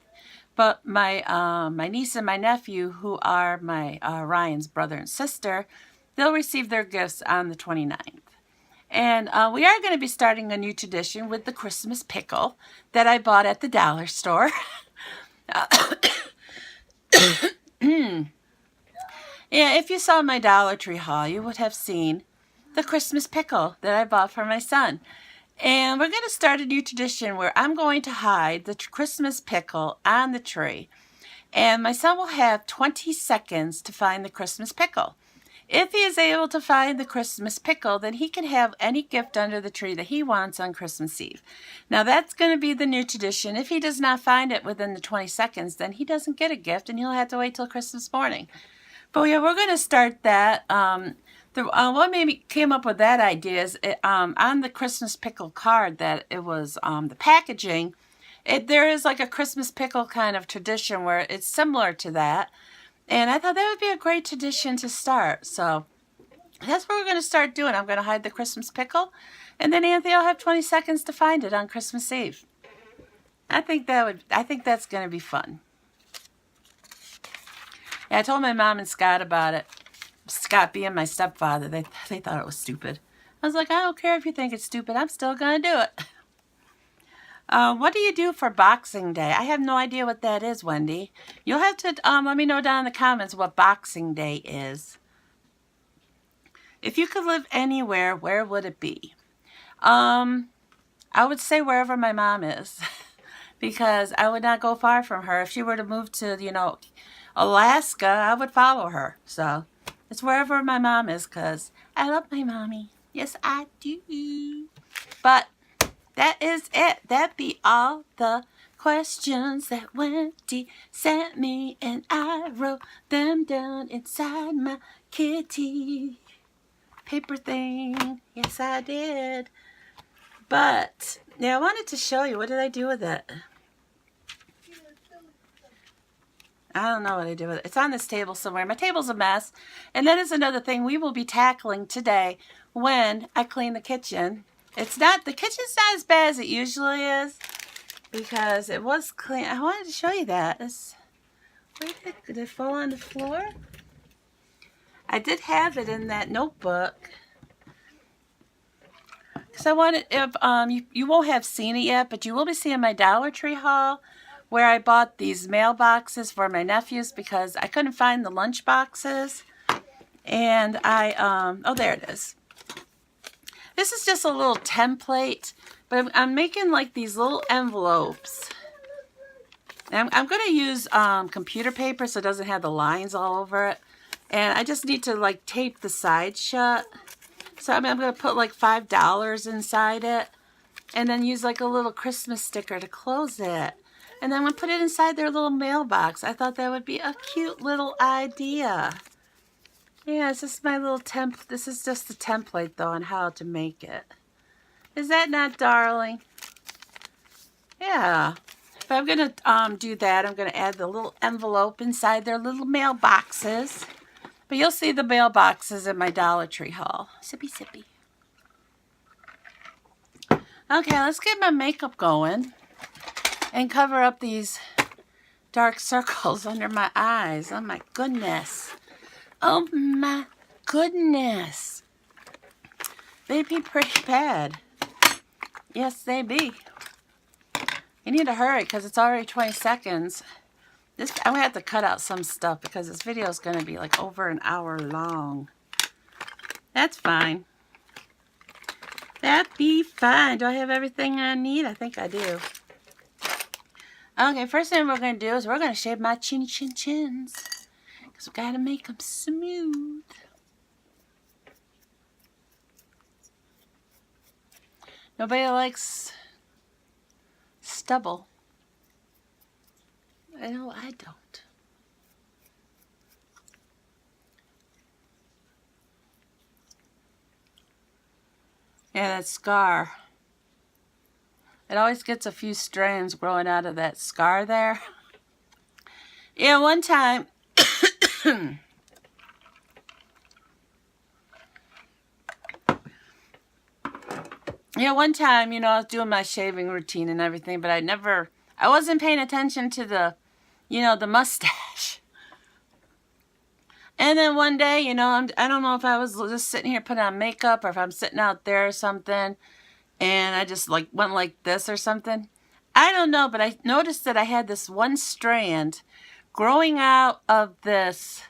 But my niece and my nephew, who are my Ryan's brother and sister, they'll receive their gifts on the 29th. And we are going to be starting a new tradition with the Christmas pickle that I bought at the dollar store. Yeah, if you saw my Dollar Tree haul, you would have seen the Christmas pickle that I bought for my son. And we're going to start a new tradition where I'm going to hide the Christmas pickle on the tree. And my son will have 20 seconds to find the Christmas pickle. If he is able to find the Christmas pickle, then he can have any gift under the tree that he wants on Christmas Eve. Now, that's going to be the new tradition. If he does not find it within the 20 seconds, then he doesn't get a gift, and he'll have to wait till Christmas morning. But yeah, we're going to start that. What maybe came up with that idea is on the Christmas pickle card that it was the packaging. There is like a Christmas pickle kind of tradition where it's similar to that. And I thought that would be a great tradition to start. So that's what we're going to start doing. I'm going to hide the Christmas pickle. And then Anthony will have 20 seconds to find it on Christmas Eve. I think that's going to be fun. Yeah, I told my mom and Scott about it. Scott being my stepfather, they thought it was stupid. I was like, I don't care if you think it's stupid. I'm still going to do it. What do you do for Boxing Day? I have no idea what that is, Wendy. You'll have to let me know down in the comments what Boxing Day is. If you could live anywhere, where would it be? I would say wherever my mom is. Because I would not go far from her. If she were to move to, Alaska, I would follow her. So it's wherever my mom is, because I love my mommy. Yes, I do. But that is it. That be all the questions that Wendy sent me, and I wrote them down inside my kitty paper thing. Yes, I did. But yeah, I wanted to show you. What did I do with it? I don't know what I did with it. It's on this table somewhere. My table's a mess. And that is another thing we will be tackling today when I clean the kitchen. The kitchen's not as bad as it usually is, because it was clean. I wanted to show you that. Where did it fall on the floor? I did have it in that notebook. Because I wanted, if you won't have seen it yet, but you will be seeing my Dollar Tree haul, where I bought these mailboxes for my nephews because I couldn't find the lunch boxes. And oh, there it is. This is just a little template, but I'm making like these little envelopes. And I'm going to use computer paper so it doesn't have the lines all over it. And I just need to like tape the sides shut. So I'm going to put like $5 inside it. And then use like a little Christmas sticker to close it. And then I'm going to put it inside their little mailbox. I thought that would be a cute little idea. Yeah, it's just my little this is just the template though on how to make it. Is that not darling? Yeah. If I'm going to do that, I'm going to add the little envelope inside their little mailboxes. But you'll see the mailboxes in my Dollar Tree haul. Sippy, sippy. Okay, let's get my makeup going and cover up these dark circles under my eyes. Oh my goodness. Oh my goodness. They be pretty bad. Yes, they be. You need to hurry because it's already 20 seconds. I'm going to have to cut out some stuff because this video is going to be like over an hour long. That's fine. That'd be fine. Do I have everything I need? I think I do. Okay, first thing we're going to do is we're going to shave my chins. Because we got to make them smooth. Nobody likes stubble. I know I don't. Yeah, that scar. It always gets a few strands growing out of that scar there. Yeah, one time... Yeah, one time, I was doing my shaving routine and everything, but I wasn't paying attention to the mustache. And then one day, I don't know if I was just sitting here putting on makeup or if I'm sitting out there or something, and I just like went like this or something. I don't know, but I noticed that I had this one strand growing out of this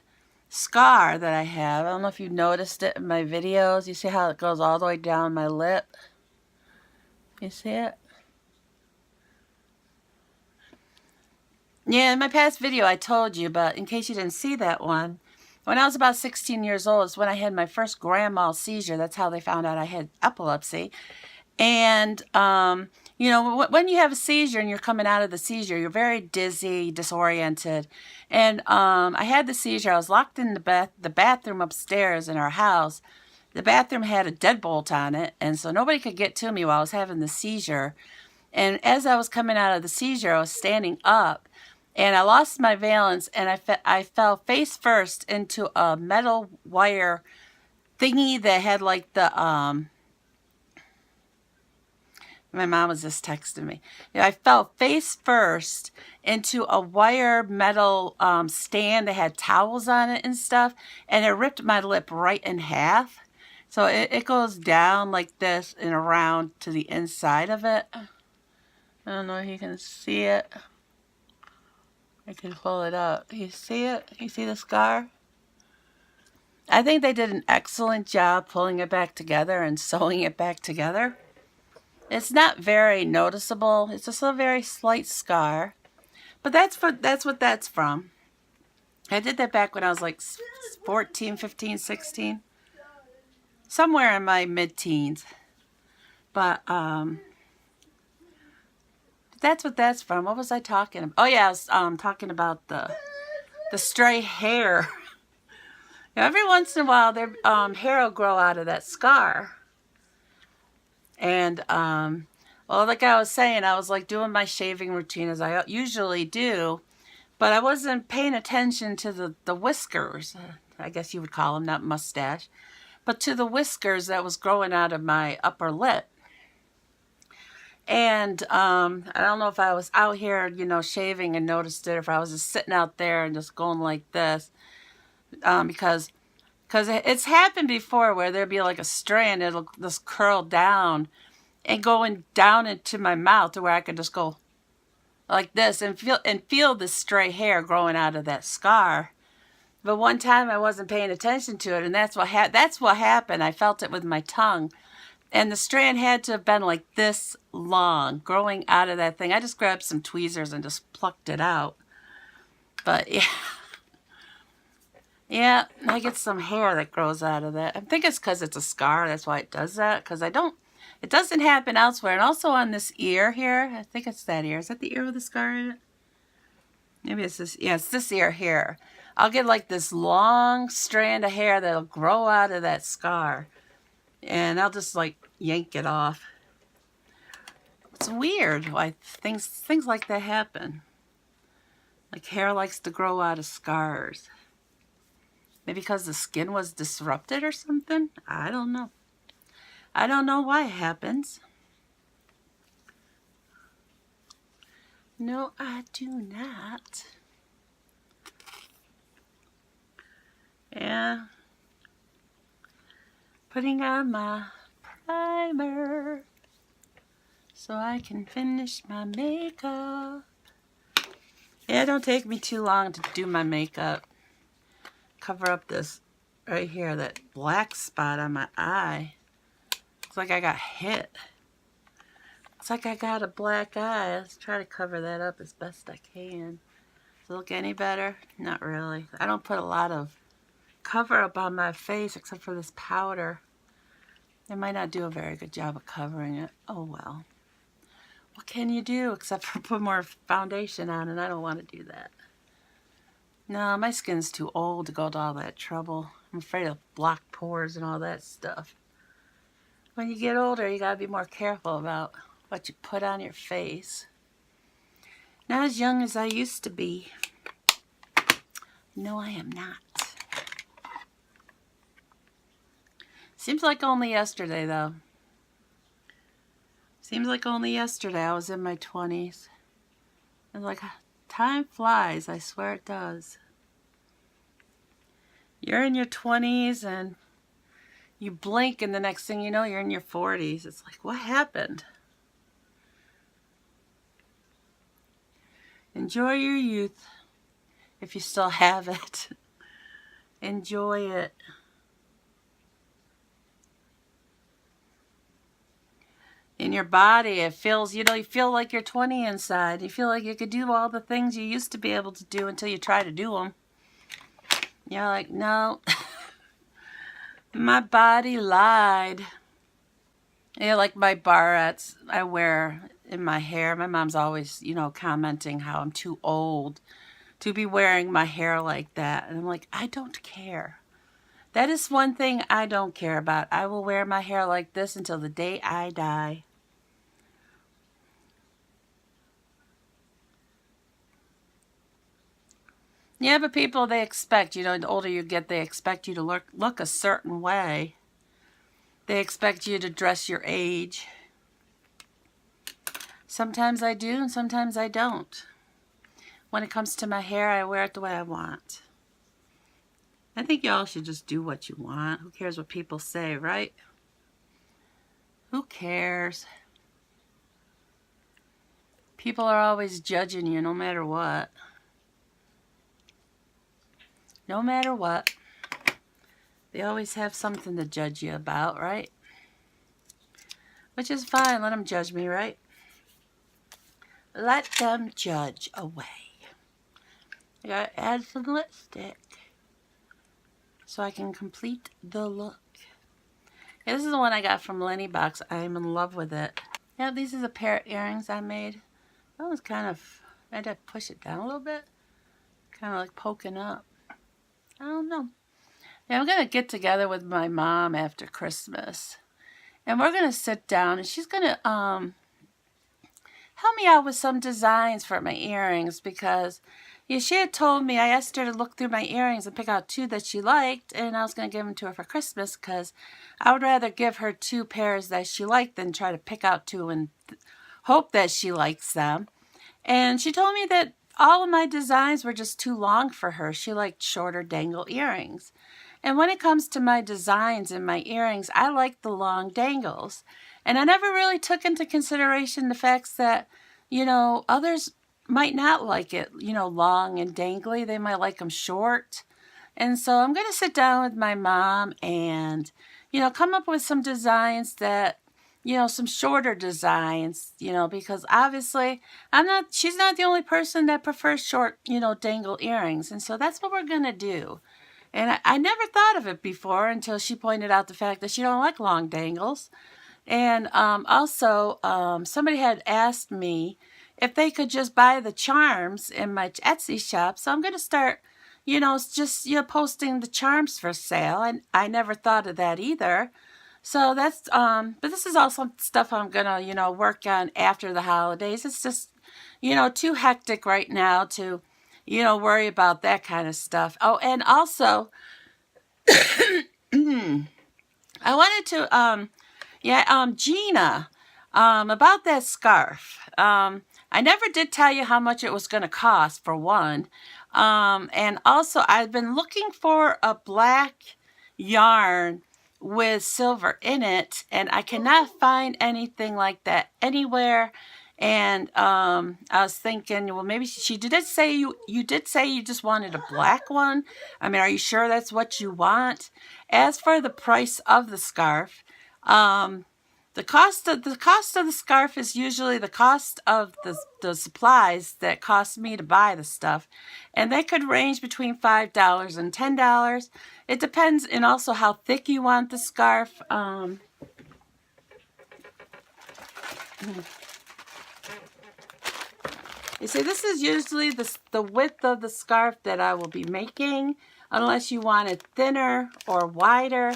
scar that I have. I don't know if you noticed it in my videos. You see how it goes all the way down my lip? You see it? Yeah, in my past video I told you, but in case you didn't see that one, when I was about 16 years old is when I had my first grand mal seizure. That's how they found out I had epilepsy. And, when you have a seizure and you're coming out of the seizure, you're very dizzy, disoriented. And I had the seizure. I was locked in the bathroom upstairs in our house. The bathroom had a deadbolt on it, and so nobody could get to me while I was having the seizure. And as I was coming out of the seizure, I was standing up, And I lost my balance, and I fell face first into a metal wire thingy that had like the, my mom was just texting me. I fell face first into a wire metal stand that had towels on it and stuff, and it ripped my lip right in half. So it goes down like this and around to the inside of it. I don't know if you can see it. I can pull it up. You see it? You see the scar? I think they did an excellent job pulling it back together and sewing it back together. It's not very noticeable. It's just a very slight scar. But that's what that's from. I did that back when I was like 14, 15, 16. Somewhere in my mid-teens. But that's what that's from. What was I talking about? Oh yeah, I was talking about the stray hair. Every once in a while, their hair will grow out of that scar. And, well, like I was saying, I was like doing my shaving routine as I usually do, but I wasn't paying attention to the whiskers, I guess you would call them, not mustache, but to the whiskers that was growing out of my upper lip. And I don't know if I was out here, you know, shaving and noticed it, or if I was just sitting out there and just going like this, because it's happened before where there'd be like a strand, it'll just curl down and going down into my mouth to where I could just go like this and feel the stray hair growing out of that scar. But one time I wasn't paying attention to it, and that's what happened. I felt it with my tongue, and the strand had to have been like this long, growing out of that thing. I just grabbed some tweezers and just plucked it out. But yeah. Yeah, I get some hair that grows out of that. I think it's because it's a scar. That's why it does that. Because it doesn't happen elsewhere. And also on this ear here. I think it's that ear. Is that the ear with the scar in it? Maybe it's this. Yeah, it's this ear here. I'll get like this long strand of hair that'll grow out of that scar. And I'll just like yank it off. It's weird why things like that happen. Like hair likes to grow out of scars. Maybe because the skin was disrupted or something? I don't know. I don't know why it happens. No, I do not. Yeah. Putting on my primer so I can finish my makeup. Yeah, it don't take me too long to do my makeup. Cover up this right here, that black spot on my eye. Looks like I got hit. Looks like I got a black eye. Let's try to cover that up as best I can. Does it look any better? Not really. I don't put a lot of cover up on my face except for this powder. It might not do a very good job of covering it. Oh well. What can you do except for put more foundation on, and I don't want to do that. No, my skin's too old to go to all that trouble. I'm afraid of blocked pores and all that stuff. When you get older, you gotta be more careful about what you put on your face. Not as young as I used to be. No, I am not. Seems like only yesterday, though. Seems like only yesterday I was in my 20s. It's like, time flies, I swear it does. You're in your 20s and you blink and the next thing you know, you're in your 40s. It's like, what happened? Enjoy your youth if you still have it. Enjoy it. In your body, it feels, you know, you feel like you're 20 inside. You feel like you could do all the things you used to be able to do until you try to do them. You're like, no, my body lied. Yeah, like my barrettes I wear in my hair. My mom's always, you know, commenting how I'm too old to be wearing my hair like that. And I'm like, I don't care. That is one thing I don't care about. I will wear my hair like this until the day I die. Yeah, but people, they expect, you know, the older you get, they expect you to look a certain way. They expect you to dress your age. Sometimes I do and sometimes I don't. When it comes to my hair, I wear it the way I want. I think y'all should just do what you want. Who cares what people say, right? Who cares? People are always judging you no matter what. No matter what. They always have something to judge you about, right? Which is fine. Let them judge me, right? Let them judge away. I gotta add some lipstick so I can complete the look. Yeah, this is the one I got from Lenny Box. I'm in love with it. Yeah, these are the parrot earrings I made. That was kind of, I had to push it down a little bit. Kind of like poking up. I don't know. Yeah, I'm going to get together with my mom after Christmas. And we're going to sit down and she's going to help me out with some designs for my earrings because yeah, she had told me, I asked her to look through my earrings and pick out 2 that she liked, and I was going to give them to her for Christmas because I would rather give her 2 pairs that she liked than try to pick out 2 and hope that she likes them. And she told me that all of my designs were just too long for her. She liked shorter dangle earrings. And when it comes to my designs and my earrings, I like the long dangles. And I never really took into consideration the facts that, you know, others might not like it, you know, long and dangly. They might like them short. And so I'm going to sit down with my mom and, you know, come up with some designs that, you know, some shorter designs, you know, because obviously she's not the only person that prefers short, you know, dangle earrings. And so that's what we're going to do. And I never thought of it before until she pointed out the fact that she don't like long dangles. And also, somebody had asked me if they could just buy the charms in my Etsy shop. So I'm going to start, you know, just, you know, posting the charms for sale. And I never thought of that either. So that's, but this is all some stuff I'm going to, you know, work on after the holidays. It's just, you know, too hectic right now to, you know, worry about that kind of stuff. Oh, and also, I wanted to, Gina, about that scarf. I never did tell you how much it was going to cost, for one. And also, I've been looking for a black yarn with silver in it, and I cannot find anything like that anywhere. And I was thinking, well, maybe she did say you did say you just wanted a black one. I mean, are you sure that's what you want? As for the price of the scarf, the cost of the scarf is usually the cost of the supplies that cost me to buy the stuff, and they could range between $5 and $10. It depends, and also how thick you want the scarf. You see, this is usually the width of the scarf that I will be making, unless you want it thinner or wider.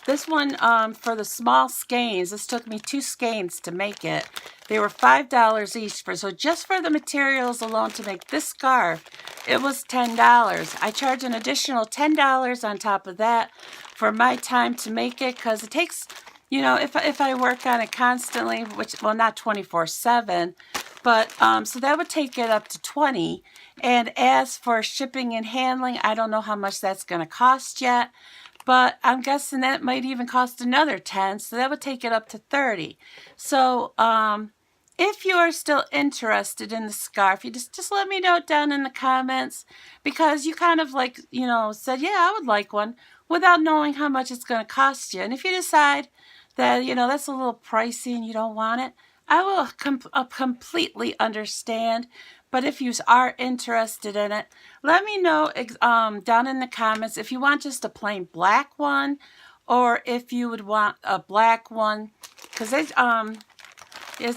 This one, for the small skeins, this took me 2 skeins to make it. They were $5 each. So just for the materials alone to make this scarf, it was $10. I charge an additional $10 on top of that for my time to make it, because it takes, you know, if I work on it constantly, which, well, not 24/7, but so that would take it up to $20. And as for shipping and handling, I don't know how much that's going to cost yet, but I'm guessing that might even cost another $10, so that would take it up to $30. So if you are still interested in the scarf, you just let me know down in the comments, because you kind of like, you know, said, yeah, I would like one, without knowing how much it's going to cost you. And if you decide that, you know, that's a little pricey and you don't want it, I will completely understand. But if you are interested in it, let me know down in the comments if you want just a plain black one, or if you would want a black one. Because it's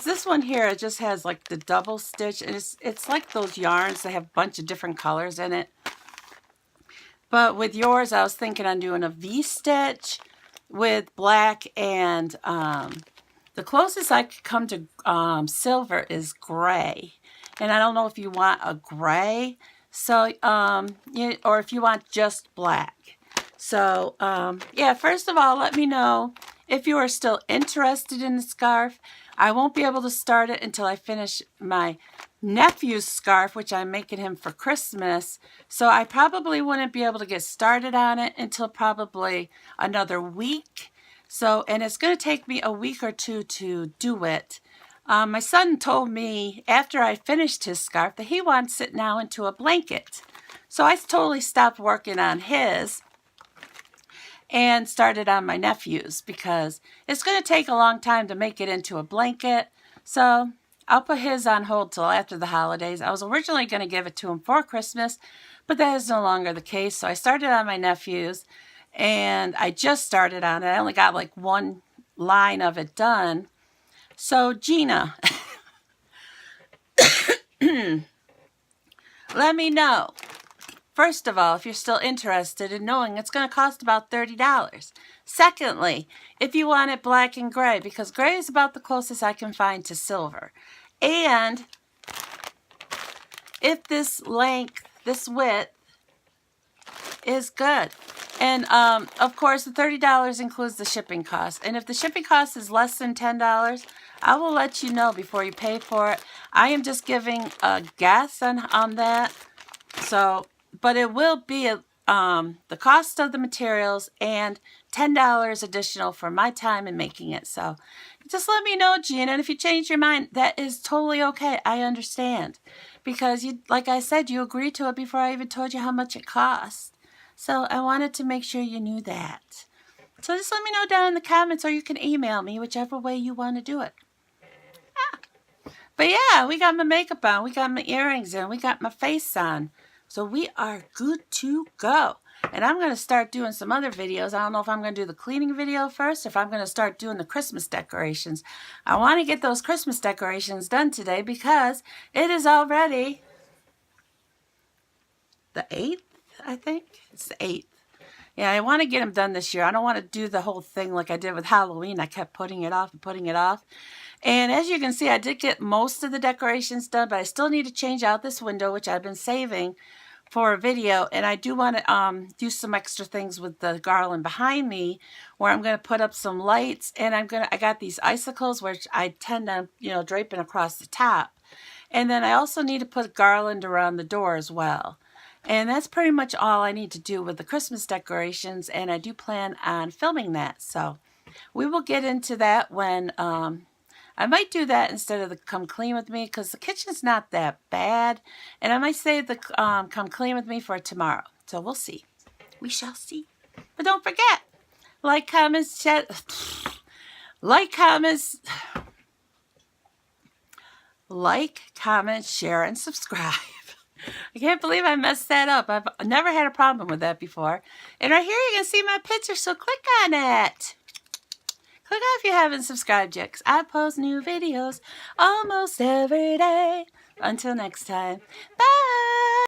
this one here. It just has like the double stitch. And it's like those yarns that have a bunch of different colors in it. But with yours, I was thinking on doing a V-stitch with black, and the closest I could come to silver is gray. And I don't know if you want a gray. So, or if you want just black. So, yeah, first of all, let me know if you are still interested in the scarf. I won't be able to start it until I finish my nephew's scarf, which I'm making him for Christmas. So I probably wouldn't be able to get started on it until probably another week. So, and it's going to take me a week or two to do it. My son told me after I finished his scarf that he wants it now into a blanket. So I totally stopped working on his and started on my nephew's because it's going to take a long time to make it into a blanket. So I'll put his on hold till after the holidays. I was originally going to give it to him for Christmas, but that is no longer the case. So I started on my nephew's, and I just started on it. I only got like one line of it done. So Gina, let me know. First of all, if you're still interested in knowing it's going to cost about $30. Secondly, if you want it black and gray, because gray is about the closest I can find to silver. And if this length, this width is good. And, of course, the $30 includes the shipping cost. And if the shipping cost is less than $10, I will let you know before you pay for it. I am just giving a guess on that. So, but it will be the cost of the materials and $10 additional for my time in making it. So just let me know, Gina. And if you change your mind, that is totally okay. I understand. Because, you, like I said, you agreed to it before I even told you how much it cost. So I wanted to make sure you knew that. So just let me know down in the comments, or you can email me, whichever way you want to do it. But yeah, we got my makeup on, we got my earrings in, we got my face on. So we are good to go. And I'm going to start doing some other videos. I don't know if I'm going to do the cleaning video first, or if I'm going to start doing the Christmas decorations. I want to get those Christmas decorations done today because it is already the 8th, I think. It's the 8th. Yeah, I want to get them done this year. I don't want to do the whole thing like I did with Halloween. I kept putting it off and putting it off. And as you can see, I did get most of the decorations done, but I still need to change out this window, which I've been saving for a video. And I do want to do some extra things with the garland behind me, where I'm going to put up some lights. And I got these icicles, which I tend to, draping across the top. And then I also need to put garland around the door as well. And that's pretty much all I need to do with the Christmas decorations. And I do plan on filming that. So we will get into that when I might do that instead of the Come Clean With Me, because the kitchen's not that bad. And I might save the Come Clean With Me for tomorrow. So we'll see. We shall see. But don't forget, like, comments, share, and subscribe. I can't believe I messed that up. I've never had a problem with that before. And right here you can see my picture, so click on it. Click on if you haven't subscribed yet, because I post new videos almost every day. Until next time, bye.